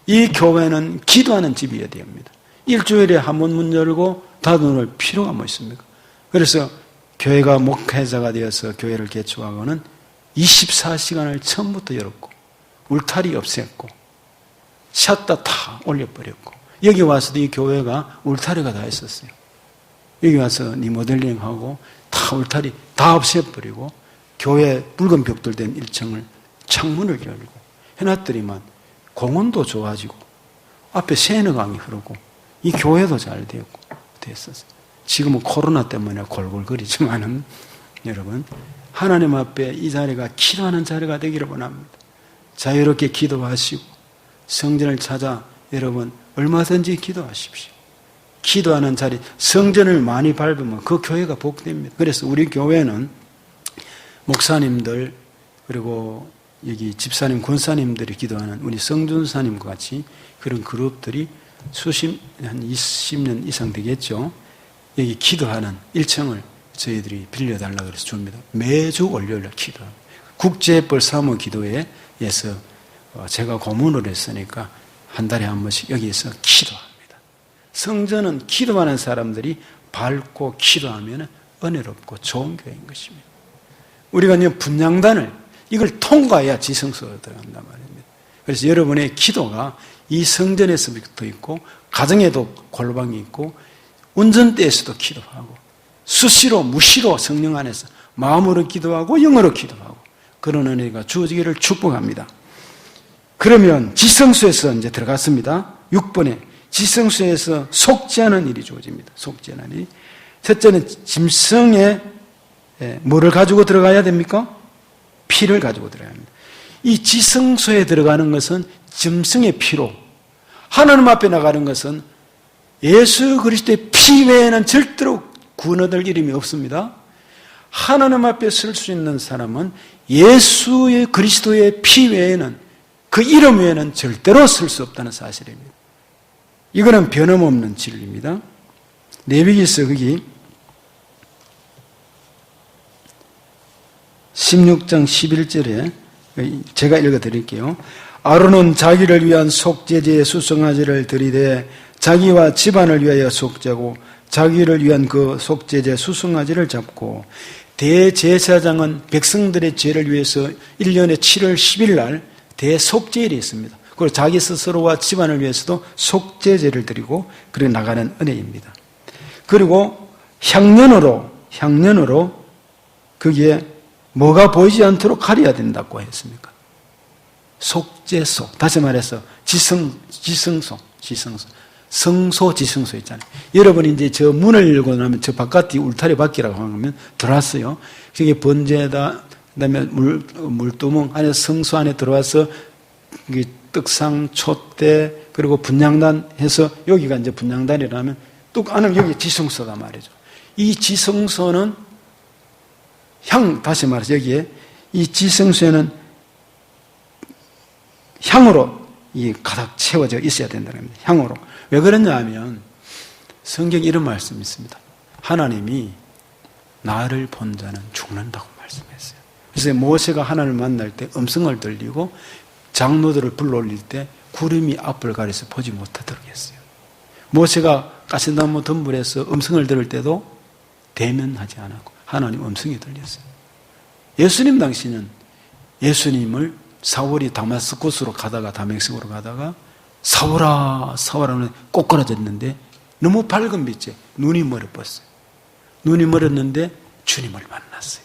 이 교회는 기도하는 집이어야 됩니다. 일주일에 한 번 문 열고 닫아놓을 필요가 뭐 있습니까? 그래서 교회가 목회자가 되어서 교회를 개척하고는 24시간을 처음부터 열었고 울타리 없앴고 샷다 다 올려버렸고 여기 와서도 이 교회가 울타리가 다 있었어요. 여기 와서 리모델링하고 다 울타리 다 없애버리고 교회 붉은 벽돌 된 1층을 창문을 열고 해놨더니만 공원도 좋아지고 앞에 세너강이 흐르고 이 교회도 잘 되었고 됐었어요. 지금은 코로나 때문에 골골거리지만은 여러분 하나님 앞에 이 자리가 기도하는 자리가 되기를 원합니다. 자유롭게 기도하시고 성전을 찾아 여러분 얼마든지 기도하십시오. 기도하는 자리, 성전을 많이 밟으면 그 교회가 복됩니다. 그래서 우리 교회는 목사님들 그리고 여기 집사님, 권사님들이 기도하는 우리 성준사님과 같이 그런 그룹들이 한 20년 이상 되겠죠. 여기 기도하는 1층을 저희들이 빌려달라고 해서 줍니다. 매주 월요일에 기도합니다. 국제벌 사모 기도회에서 제가 고문을 했으니까 한 달에 한 번씩 여기에서 기도합니다. 성전은 기도하는 사람들이 밝고 기도하면 은혜롭고 좋은 교회인 것입니다. 우리가 이제 분향단을 이걸 통과해야 지성소로 들어간단 말입니다. 그래서 여러분의 기도가 이 성전에서부터 있고 가정에도 골방이 있고 운전대에서도 기도하고 수시로 무시로 성령 안에서 마음으로 기도하고 영어로 기도하고 그런 은혜가 주어지기를 축복합니다. 그러면 지성소에서 이제 들어갔습니다. 6번에 지성소에서 속죄하는 일이 주어집니다. 속죄하는 일이. 첫째는 짐승에 뭐를 가지고 들어가야 됩니까? 피를 가지고 들어가야 합니다. 이 지성소에 들어가는 것은 짐승의 피로, 하나님 앞에 나가는 것은 예수 그리스도의 피 외에는 절대로 구원 얻을 이름이 없습니다. 하나님 앞에 설 수 있는 사람은 예수의 그리스도의 피 외에는 그 이름 외에는 절대로 설 수 없다는 사실입니다. 이거는 변함없는 진리입니다. 레위기서 거기 16장 11절에 제가 읽어드릴게요. 아론은 자기를 위한 속죄제의 수송아지를 드리되 자기와 집안을 위하여 속죄하고 자기를 위한 그 속죄제 수송아지를 잡고 대제사장은 백성들의 죄를 위해서 1년에 7월 10일 날 대속죄일이 있습니다. 그리고 자기 스스로와 집안을 위해서도 속죄제를 드리고 그래 나가는 은혜입니다. 그리고 향년으로 그게 뭐가 보이지 않도록 가려야 된다고 했습니까? 속죄소. 다시 말해서 지성소. 성소, 지성소 있잖아요. 여러분이 이제 저 문을 열고 나면 저 바깥이 울타리 밖이라고 하면 들어왔어요. 그게 번제다, 그 다음에 물두멍 안에 성소 안에 들어와서 떡상, 촛대, 그리고 분향단 해서 여기가 이제 분향단이라면 또 안에 여기 지성소다 말이죠. 이 지성소는 다시 말해서 여기에 이 지성소에는 향으로 가득 채워져 있어야 된다는 겁니다. 향으로. 왜 그러냐 하면 성경에 이런 말씀이 있습니다. 하나님이 나를 본 자는 죽는다고 말씀했어요. 그래서 모세가 하나님을 만날 때 음성을 들리고 장로들을 불러올릴 때 구름이 앞을 가려서 보지 못하도록 했어요. 모세가 가시나무 덤불에서 음성을 들을 때도 대면하지 않았고 하나님 음성이 들렸어요. 예수님 당시는 예수님을 사울이 다마스쿠스로 가다가 다메섹으로 가다가 사울아 사울아 꼬꾸라졌는데 너무 밝은 빛에 눈이 멀어버렸어요. 눈이 멀었는데 주님을 만났어요.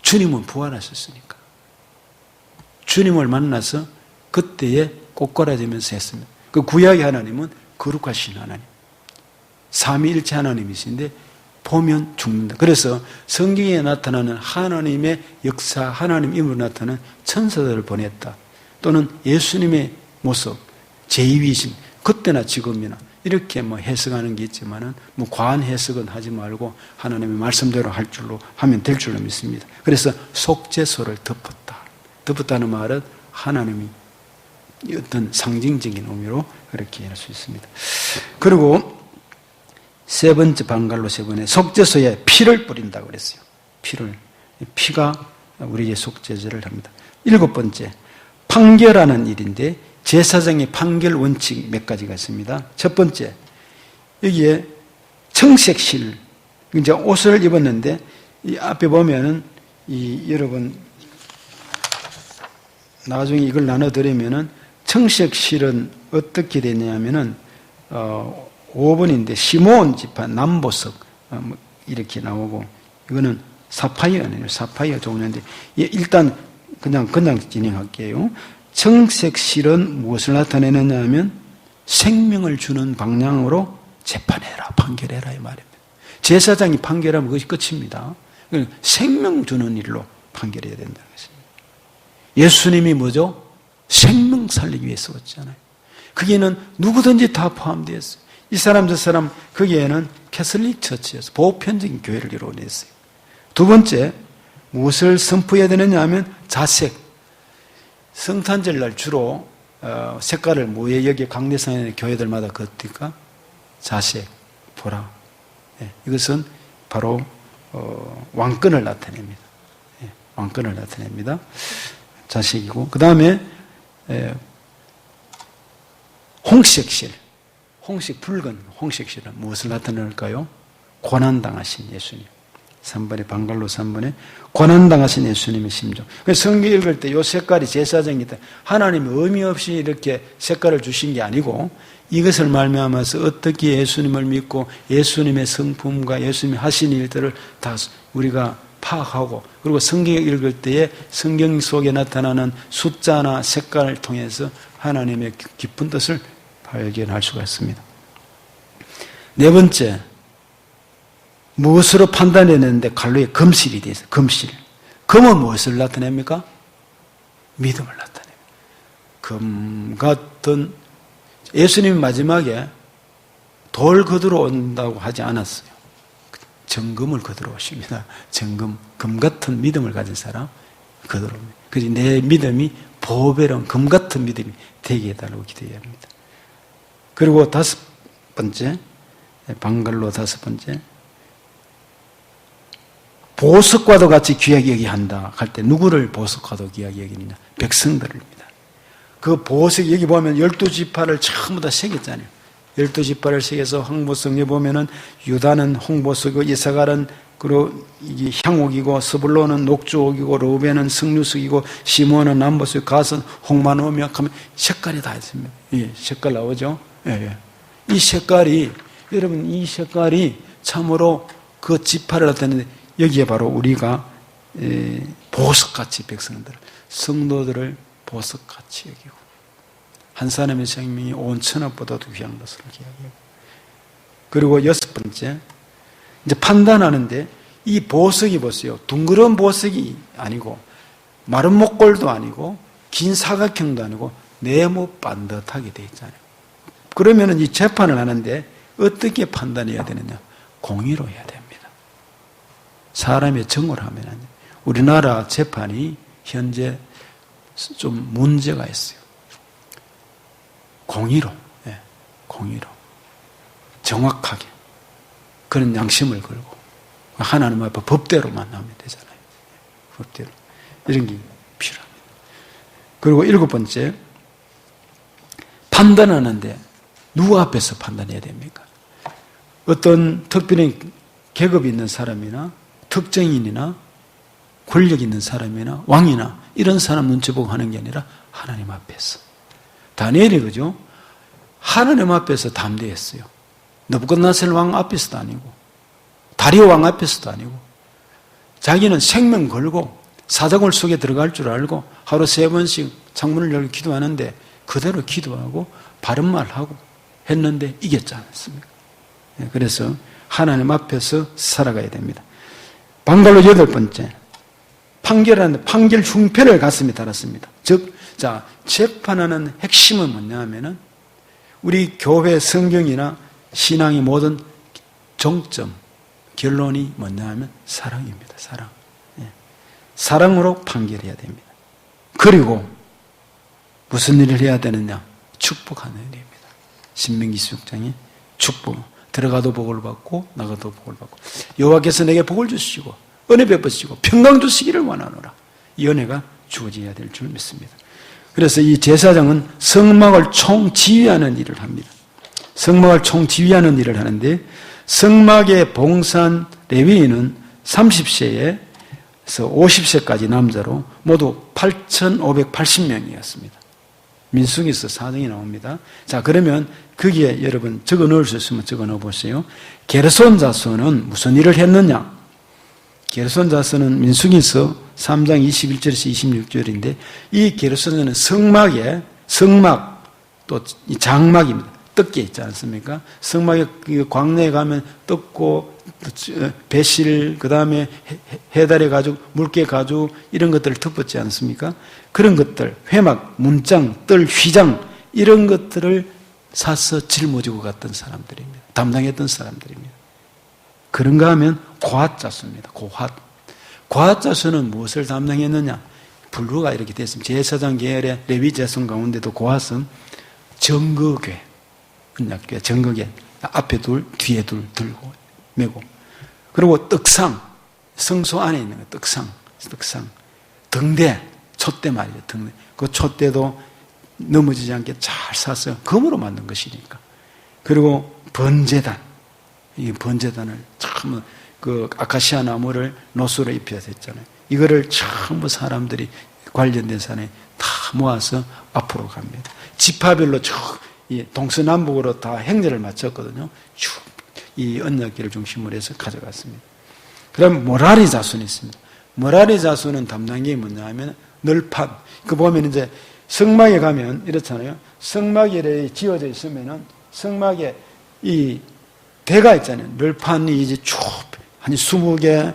주님은 부활하셨으니까. 주님을 만나서 그때에 꼬꾸라지면서 했습니다. 그 구약의 하나님은 거룩하신 하나님, 삼위일체 하나님이신데 보면 죽는다. 그래서 성경에 나타나는 하나님의 역사, 하나님 임으로 나타나는 천사들을 보냈다. 또는 예수님의 모습, 제2위심, 그때나 지금이나 이렇게 해석하는 게 있지만은 과한 해석은 하지 말고 하나님의 말씀대로 할 줄로 하면 될 줄로 믿습니다. 그래서 속죄소를 덮었다. 덮었다는 말은 하나님이 어떤 상징적인 의미로 그렇게 할 수 있습니다. 그리고 세 번째 방갈로 세 번에 속죄소에 피를 뿌린다고 그랬어요. 피가 우리의 속죄제를 합니다. 일곱 번째, 판결하는 일인데 제사장의 판결 원칙 몇 가지가 있습니다. 첫 번째, 여기에 청색실, 이제 옷을 입었는데 이 앞에 보면은 여러분 나중에 이걸 나눠드리면은 청색실은 어떻게 되냐면은 5번인데 시몬 지파 남보석 이렇게 나오고, 이거는 사파이어네요. 사파이어 종류인데 일단 그냥 진행할게요. 청색실은 무엇을 나타내느냐 하면 생명을 주는 방향으로 재판해라, 판결해라 이 말입니다. 제사장이 판결하면 그것이 끝입니다. 생명 주는 일로 판결해야 된다는 것입니다. 예수님이 뭐죠? 생명 살리기 위해서 왔잖아요. 거기에는 누구든지 다 포함되어 있어요. 이 사람 저 사람, 거기에는 캐슬릭 처치에서 보편적인 교회를 이루어냈어요. 두 번째, 무엇을 선포해야 되느냐 하면 자색. 성탄절 날 주로 색깔을 뭐에 여기 강대상의 교회들마다 걷니까 자색, 보라. 이것은 바로 왕권을 나타냅니다. 왕권을 나타냅니다. 자색이고, 그 다음에 홍색실, 붉은 홍색실은 무엇을 나타낼까요? 고난당하신 예수님. 3번에 방갈로 3번에 고난당하신 예수님의 심정. 그래서 성경 읽을 때 이 색깔이 제사장이 때 하나님이 의미 없이 이렇게 색깔을 주신 게 아니고 이것을 말미암아서 어떻게 예수님을 믿고 예수님의 성품과 예수님이 하신 일들을 다 우리가 파악하고, 그리고 성경 읽을 때에 성경 속에 나타나는 숫자나 색깔을 통해서 하나님의 깊은 뜻을 발견할 수가 있습니다. 네 번째, 무엇으로 판단해냈는데 갈로에 금실이 되어 있어요. 금실. 금은 무엇을 나타냅니까? 믿음을 나타냅니다. 금 같은, 예수님이 마지막에 돌 거두러 온다고 하지 않았어요. 정금을 거두러 오십니다. 정금, 금 같은 믿음을 가진 사람 거두러 옵니다. 그래서 내 믿음이 보배로운 금 같은 믿음이 되게 해달라고 기도해야 합니다. 그리고 다섯 번째, 방갈로 다섯 번째, 보석과도 같이 귀하게 여기한다 할 때 누구를 보석과도 귀하게 여기느냐? 백성들입니다. 그 보석, 여기 보면 12지파를 전부 다 새겼잖아요. 12지파를 새겨서 황보석에 보면은 유다는 홍보석이고 이사갈은 그리고 이게 향옥이고 스불론은 녹주옥이고 르우벤은 석류석이고 시몬은 남보석, 갓은 홍마노며 하면 색깔이 다 있습니다. 예, 색깔 나오죠? 예. 이 색깔이, 여러분 이 색깔이 참으로 그 지파를 나타내는데 여기에 바로 우리가 보석같이 백성들, 성도들을 보석같이 여기고 한 사람의 생명이 온 천하보다도 귀한 것을 기억해요. 그리고 여섯 번째, 이제 판단하는데 이 보석이 보세요. 둥그런 보석이 아니고 마른 목골도 아니고 긴 사각형도 아니고 네모 반듯하게 되어 있잖아요. 그러면은 이 재판을 하는데 어떻게 판단해야 되느냐? 공의로 해야 됩니다. 사람의 정을 하면 안 돼요. 우리나라 재판이 현재 좀 문제가 있어요. 공의로, 공의로. 정확하게. 그런 양심을 걸고. 하나님 앞에 법대로만 하면 되잖아요. 법대로. 이런 게 필요합니다. 그리고 일곱 번째, 판단하는데 누구 앞에서 판단해야 됩니까? 어떤 특별히 계급이 있는 사람이나 특정인이나 권력 있는 사람이나 왕이나 이런 사람 눈치 보고 하는 게 아니라 하나님 앞에서. 다니엘이 그죠? 하나님 앞에서 담대했어요. 느부갓네살 왕 앞에서도 아니고 다리오 왕 앞에서도 아니고 자기는 생명 걸고 사자굴 속에 들어갈 줄 알고 하루 3번씩 창문을 열고 기도하는데 그대로 기도하고 바른 말하고 했는데 이겼지 않았습니까? 그래서 하나님 앞에서 살아가야 됩니다. 방갈로 8번째, 판결 흉패를 가슴에 달았습니다. 즉, 재판하는 핵심은 뭐냐 하면은 우리 교회 성경이나 신앙의 모든 정점, 결론이 뭐냐 하면 사랑입니다. 사랑. 사랑으로 판결해야 됩니다. 그리고 무슨 일을 해야 되느냐? 축복하는 일입니다. 신명기 16장에 축복. 들어가도 복을 받고 나가도 복을 받고 여호와께서 내게 복을 주시고 은혜 베푸시고 평강 주시기를 원하노라. 이 은혜가 주어져야 될 줄 믿습니다. 그래서 이 제사장은 성막을 총지휘하는 일을 합니다. 성막을 총지휘하는 일을 하는데 성막에 봉사한 레위인은 30세에서 50세까지 남자로 모두 8,580명이었습니다. 민수기서 4장이 나옵니다. 자, 그러면 거기에 여러분 적어 넣을 수 있으면 적어 넣어 보세요. 게르손 자손은 무슨 일을 했느냐? 게르손 자손은 민수기서 3장 21절에서 26절인데 이 게르손은 성막 또 장막입니다. 뜰게 있지 않습니까? 성막에 광내에 가면 떴고 배실 그다음에 해달의 가죽, 물개 가죽 이런 것들을 덮었지 않습니까? 그런 것들, 회막, 문장, 뜰, 휘장 이런 것들을 사서 짊어지고 갔던 사람들입니다. 담당했던 사람들입니다. 그런가 하면 고핫자수입니다. 고핫자수는 무엇을 담당했느냐? 분류가 이렇게 됐습니다. 제사장 계열의 레위 자손 가운데도 고핫은 정거궤, 언약궤, 정거궤 앞에 둘, 뒤에 둘 들고 메고, 그리고 떡상, 성소 안에 있는 거 떡상, 등대, 촛대 말이에요. 등대. 그 촛대도 넘어지지 않게 잘 사서 금으로 만든 것이니까. 그리고 번제단, 이 번제단을 참 그 아카시아 나무를 노수로 입혀서 했잖아요. 이거를 전부 사람들이 관련된 사람이 다 모아서 앞으로 갑니다. 지파별로 이 동서남북으로 다 행렬을 마쳤거든요. 쭉 이 언약궤를 중심으로 해서 가져갔습니다. 그럼 모라리 자손이 있습니다. 모라리 자손은 담당한 게 뭐냐 하면 널판. 그 보면 이제 성막에 가면 이렇잖아요. 성막에 지어져 있으면은 성막에 이 대가 있잖아요. 널판이 이제 쭉 한 20개,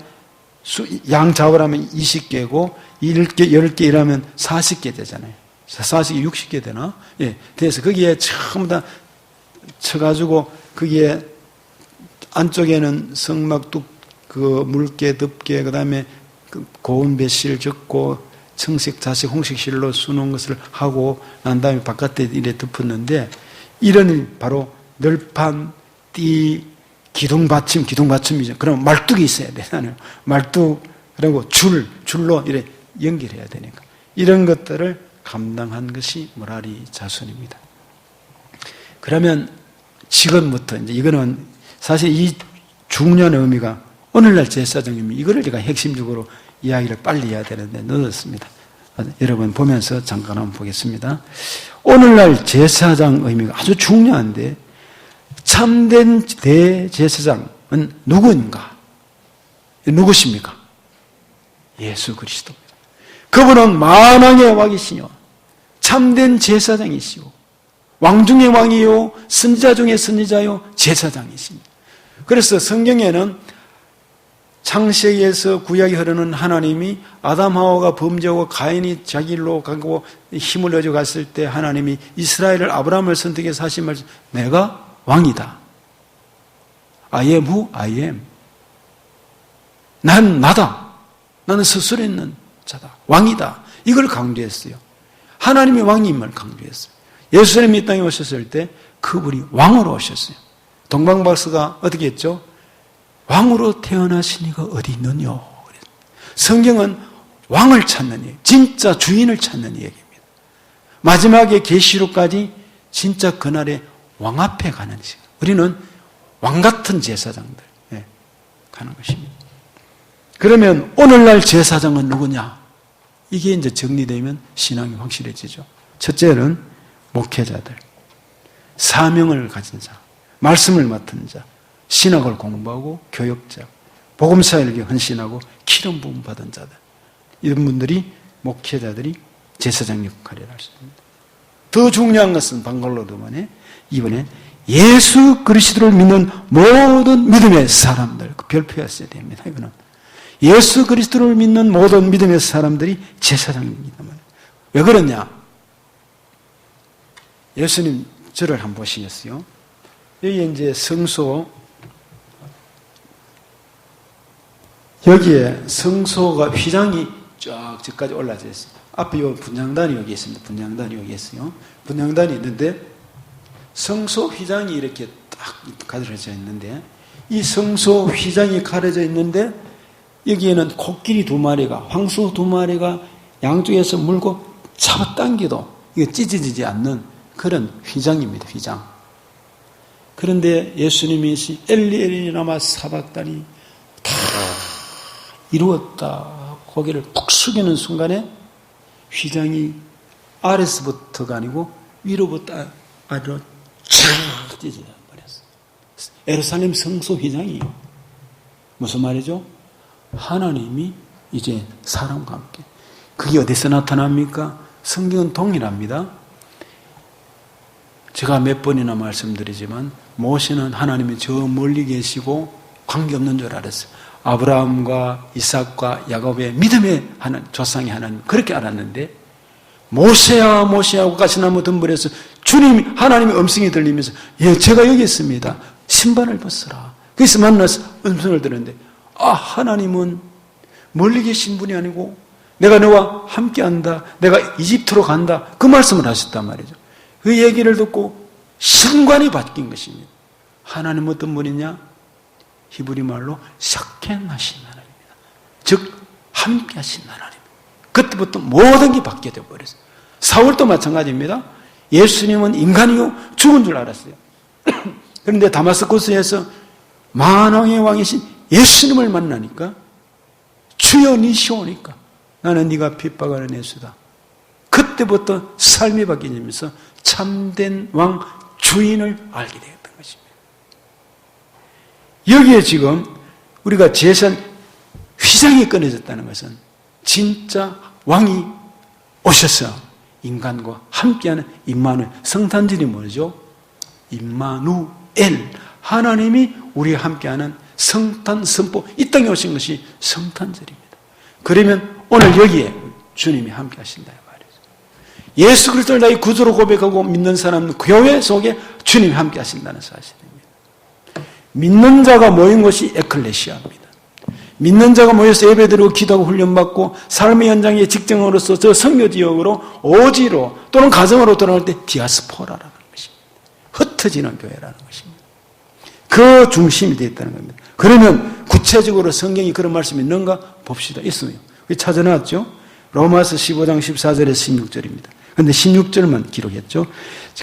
양 잡으라면 20개고 10개 일하면 40개 되잖아요. 40개, 60개 되나? 예. 그래서 거기에 전부 다 쳐가지고 거기에 안쪽에는 성막 그 물개, 덮개, 그 다음에 고운 배실 적고 청색, 자색, 홍색실로 수놓은 것을 하고 난 다음에 바깥에 이래 덮었는데 이런 바로 널판, 띠, 기둥받침이죠. 그럼 말뚝이 있어야 되잖아요. 말뚝, 그리고 줄로 이래 연결해야 되니까. 이런 것들을 감당한 것이 모라리 자손입니다. 그러면 지금부터 이제 이거는 사실 이 중요한 의미가 오늘날 제사장님이 이거를 제가 핵심적으로 이야기를 빨리 해야 되는데 늦었습니다. 여러분 보면서 잠깐 한번 보겠습니다. 오늘날 제사장 의미가 아주 중요한데 참된 대제사장은 누구인가? 누구십니까? 예수 그리스도입니다. 그분은 만왕의 왕이시며 참된 제사장이시오. 왕 중의 왕이요 선지자 중의 선지자요 제사장이십니다. 그래서 성경에는 창세기에서 구약이 흐르는 하나님이 아담 하와가 범죄하고 가인이 자기 일로 가고 힘을 얻어 갔을 때 하나님이 이스라엘을 아브라함을 선택해서 하신 말씀, 내가 왕이다. I am who I am. 난 나다. 나는 스스로 있는 자다. 왕이다. 이걸 강조했어요. 하나님의 왕임을 강조했어요. 예수님이 이 땅에 오셨을 때 그분이 왕으로 오셨어요. 동방박사가 어떻게 했죠? 왕으로 태어나신 이가 어디 있느냐. 성경은 왕을 찾는 얘기, 진짜 주인을 찾는 얘기입니다. 마지막에 계시록까지 진짜 그날에 왕 앞에 가는 시간. 우리는 왕 같은 제사장들 가는 것입니다. 그러면 오늘날 제사장은 누구냐? 이게 이제 정리되면 신앙이 확실해지죠. 첫째는 목회자들, 사명을 가진 자, 말씀을 맡은 자, 신학을 공부하고 교역자, 복음사역에 헌신하고 기름 부음 받은 자들. 이런 분들이 목회자들이 제사장 역할을 할 수 있습니다. 더 중요한 것은 방글로드만에 이번에 예수 그리스도를 믿는 모든 믿음의 사람들, 그 별표였어야 됩니다. 이거는 예수 그리스도를 믿는 모든 믿음의 사람들이 제사장입니다. 왜 그러냐? 예수님 절을 한번 보시겠어요? 여기 이제 성소, 여기에 성소가 휘장이 쫙 저까지 올라져 있어요. 앞에 요 분향단이 여기 있습니다. 분향단이 여기 있어요. 분향단이 있는데 성소 휘장이 이렇게 딱 가려져 있는데 이 성소 휘장이 가려져 있는데 여기에는 코끼리 2마리가 황소 2마리가 양쪽에서 물고 잡아당겨도 이게 찢어지지 않는 그런 휘장입니다. 휘장. 그런데 예수님이 엘리 엘리 라마 사박다니 다 이루었다. 고개를 푹 숙이는 순간에 휘장이 아래서부터가 아니고 위로부터 아래로 쫙 찢어져 버렸어요. 예루살렘 성소 휘장이에요. 무슨 말이죠? 하나님이 이제 사람과 함께. 그게 어디서 나타납니까? 성경은 동일합니다. 제가 몇 번이나 말씀드리지만 모세는 하나님이 저 멀리 계시고 관계없는 줄 알았어요. 아브라함과 이삭과 야곱의 믿음의 조상이 하나님 그렇게 알았는데 모세야 모세하고 가시나무 덤불에서 주님 하나님의 음성이 들리면서 예 제가 여기 있습니다. 신발을 벗어라. 그래서 만나서 음성을 들었는데 하나님은 멀리 계신 분이 아니고 내가 너와 함께한다. 내가 이집트로 간다. 그 말씀을 하셨단 말이죠. 그 얘기를 듣고 신관이 바뀐 것입니다. 하나님은 어떤 분이냐? 히브리 말로 샤켄하신 하나님입니다. 즉 함께 하신 하나님. 그때부터 모든 게 바뀌게 되어버렸어요. 사울도 마찬가지입니다. 예수님은 인간이요 죽은 줄 알았어요. 그런데 다마스쿠스에서 만왕의 왕이신 예수님을 만나니까 주여 니시오니까 나는 네가 핍박하는 예수다. 그때부터 삶이 바뀌면서 참된 왕 주인을 알게 되었던 것입니다. 여기에 지금 우리가 제산 휘장이 꺼내졌다는 것은 진짜 왕이 오셔서 인간과 함께하는 임마누엘. 성탄절이 뭐죠? 임마누엘. 하나님이 우리와 함께하는 성탄 선포. 이 땅에 오신 것이 성탄절입니다. 그러면 오늘 여기에 주님이 함께 하신다 말이죠. 예수 그리스도를 나의 구주로 고백하고 믿는 사람은 교회 속에 주님이 함께 하신다는 사실입니다. 믿는 자가 모인 것이 에클레시아입니다. 믿는 자가 모여서 예배드리고 기도하고 훈련받고 삶의 현장의 직장으로서 저 선교지역으로 오지로 또는 가정으로 돌아올 때 디아스포라라는 것입니다. 흩어지는 교회라는 것입니다. 그 중심이 되어 있다는 겁니다. 그러면 구체적으로 성경이 그런 말씀이 있는가 봅시다. 있어요. 찾아놨죠. 로마서 15장 14절에서 16절입니다. 그런데 16절만 기록했죠.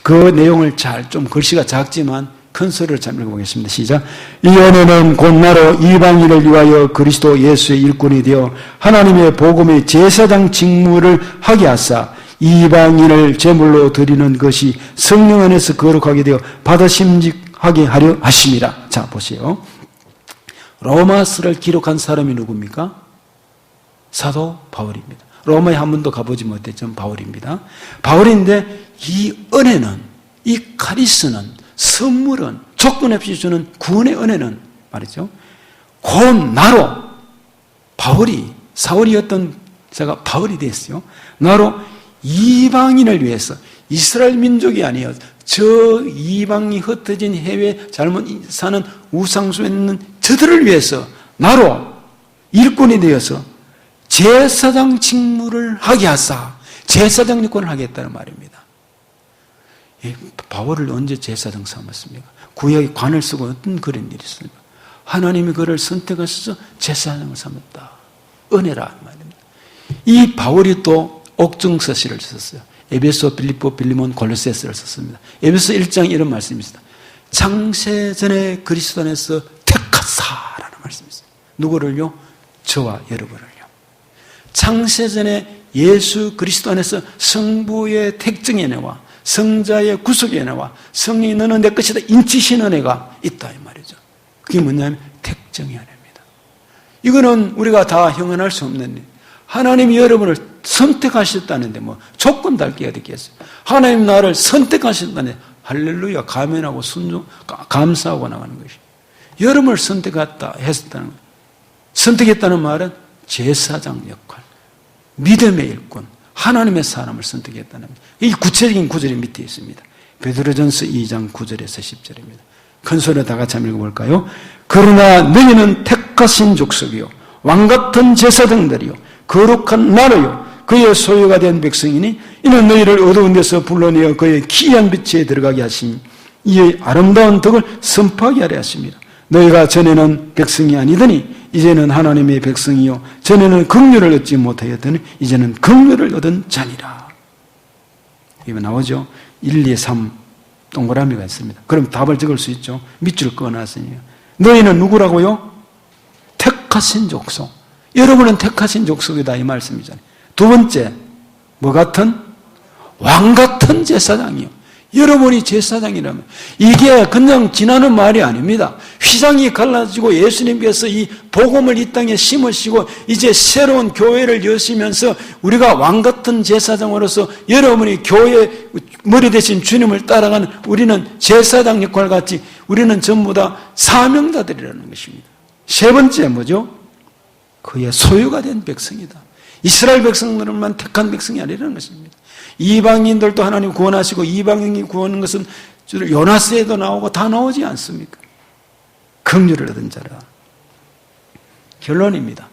그 내용을 좀 글씨가 작지만 큰 소리를 잘 읽어보겠습니다. 시작. 이 은혜는 곧 나로 이방인을 위하여 그리스도 예수의 일꾼이 되어 하나님의 복음의 제사장 직무를 하게 하사 이방인을 제물로 드리는 것이 성령 안에서 거룩하게 되어 받아심직하게 하려 하심이라. 자 보세요. 로마서를 기록한 사람이 누굽니까? 사도 바울입니다. 로마에 한 번도 가보지 못했지만 바울입니다. 바울인데 이 은혜는, 이 카리스는, 선물은, 조건 없이 주는 구원의 은혜는 말이죠. 곧 나로 바울이, 사울이었던 제가 바울이 됐어요. 나로 이방인을 위해서 이스라엘 민족이 아니에요. 저 이방이 흩어진 해외 잘못 사는 우상수에 있는 저들을 위해서 나로 일꾼이 되어서 제사장 직무를 하게 하사 제사장 일꾼을 하겠다는 말입니다. 바울을 언제 제사장 삼았습니까? 구약에 관을 쓰고 어떤 그런 일이 있습니까? 하나님이 그를 선택하셔서 제사장을 삼았다. 은혜라 말입니다. 이 바울이 또 옥중서시를 썼어요. 에베소, 빌립보, 빌리몬, 골로새서를 썼습니다. 에베소 1장 이런 말씀이 있습니다. 창세전에 그리스도 안에서 택하사라는 말씀이 있어요. 누구를요? 저와 여러분을요. 창세전에 예수 그리스도 안에서 성부의 택정의 은혜와 성자의 구속의 은혜와 성령이 너는 내 것이다 인치신 은혜가 있다 이 말이죠. 그게 뭐냐면 택정의 은혜입니다. 이거는 우리가 다 형언할 수 없는 일. 하나님이 여러분을 선택하셨다는데 뭐 조건 달기가 되겠어요. 하나님 나를 선택하셨다는데 할렐루야 가면하고 순종 감사하고 나가는 것이 여러분을 선택했다는 거예요. 선택했다는 말은 제사장 역할, 믿음의 일꾼, 하나님의 사람을 선택했다는 겁니다. 이 구체적인 구절이 밑에 있습니다. 베드로전서 2장 9절에서 10절입니다. 큰 소리로 다 같이 한번 읽어볼까요? 그러나 너희는 택하신 족속이요 왕같은 제사장들이요 거룩한 나라요 그의 소유가 된 백성이니 이는 너희를 어두운 데서 불러내어 그의 기이한 빛에 들어가게 하심 이의 아름다운 덕을 선포하게 하려 하십니다. 너희가 전에는 백성이 아니더니 이제는 하나님의 백성이요 전에는 긍휼을 얻지 못하였더니 이제는 긍휼을 얻은 자니라. 이거 나오죠? 1, 2, 3 동그라미가 있습니다. 그럼 답을 적을 수 있죠. 밑줄 꺼놨으니까. 너희는 누구라고요? 택하신 족속. 여러분은 택하신 족속이다 이 말씀이잖아요. 두 번째, 뭐 같은? 왕 같은 제사장이요. 여러분이 제사장이라면 이게 그냥 지나는 말이 아닙니다. 휘장이 갈라지고 예수님께서 이 복음을 이 땅에 심으시고 이제 새로운 교회를 여시면서 우리가 왕 같은 제사장으로서 여러분이 교회 머리 대신 주님을 따라가는 우리는 제사장 역할 같이 우리는 전부 다 사명자들이라는 것입니다. 세 번째 뭐죠? 그의 소유가 된 백성이다. 이스라엘 백성들만 택한 백성이 아니라는 것입니다. 이방인들도 하나님 구원하시고 이방인이 구원하는 것은 요나스에도 나오고 다 나오지 않습니까? 긍휼을 얻은 자라. 결론입니다.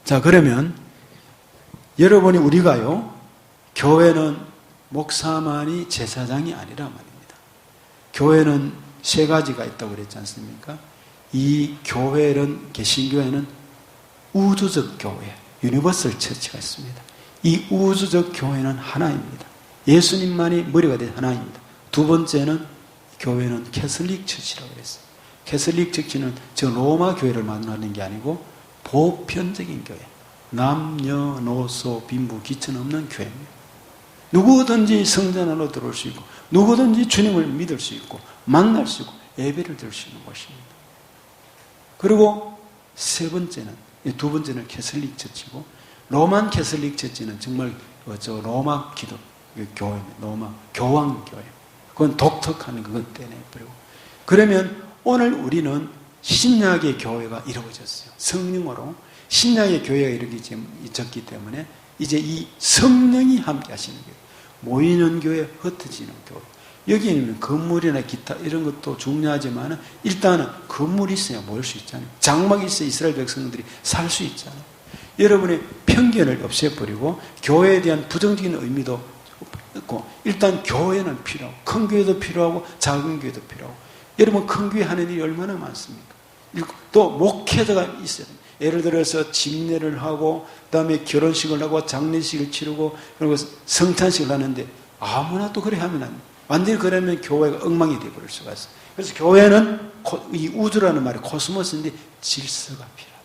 자, 그러면 여러분이 우리가요, 교회는 목사만이 제사장이 아니라 말입니다. 교회는 세 가지가 있다고 그랬지 않습니까? 이 교회는, 개신교회는 우주적 교회, 유니버설 처치가 있습니다. 이 우주적 교회는 하나입니다. 예수님만이 머리가 된 하나입니다. 두 번째는 교회는 캐슬릭 처치라고 그랬어요. 캐슬릭 처치는 저 로마 교회를 말하는 게 아니고 보편적인 교회. 남녀노소 빈부 기천 없는 교회입니다. 누구든지 성전 안으로 들어올 수 있고 누구든지 주님을 믿을 수 있고 만날 수 있고 예배를 드릴 수 있는 곳입니다. 그리고 세 번째는, 두 번째는 캐슬릭 처치고 로만 캐슬릭 처치는 정말 저 로마 기독 교회입니다. 로마 교황 교회. 그건 독특한 그것 때문에 버리고. 그러면 오늘 우리는 신약의 교회가 이루어졌어요. 성령으로 신약의 교회가 이루어졌기 때문에 이제 이 성령이 함께 하시는 교회, 모이는 교회, 흩어지는 교회. 여기는 건물이나 기타 이런 것도 중요하지만 일단은 건물이 있어야 모일 수 있잖아요. 장막이 있어야 이스라엘 백성들이 살 수 있잖아요. 여러분의 편견을 없애버리고 교회에 대한 부정적인 의미도 없고 일단 교회는 필요하고 큰 교회도 필요하고 작은 교회도 필요하고 여러분 큰 교회 하는 일이 얼마나 많습니까? 또 목회자가 있어야 돼요. 예를 들어서 집례를 하고 그다음에 결혼식을 하고 장례식을 치르고 그리고 성찬식을 하는데 아무나 또 그래 하면 안 돼요. 완전히 그러면 교회가 엉망이 되어버릴 수가 있어요. 그래서 교회는 이 우주라는 말이 코스모스인데 질서가 필요해요.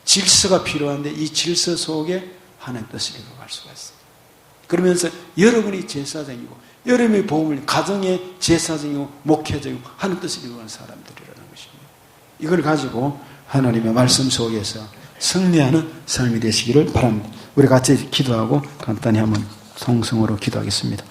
질서가 필요한데 이 질서 속에 하나님 뜻을 이루어갈 수가 있어요. 그러면서 여러분이 제사장이고 여러분의 복음을 가정의 제사장이고 목회자이고 하나님 뜻을 이루어가는 사람들이라는 것입니다. 이걸 가지고 하나님의 말씀 속에서 승리하는 삶이 되시기를 바랍니다. 우리 같이 기도하고 간단히 한번 성성으로 기도하겠습니다.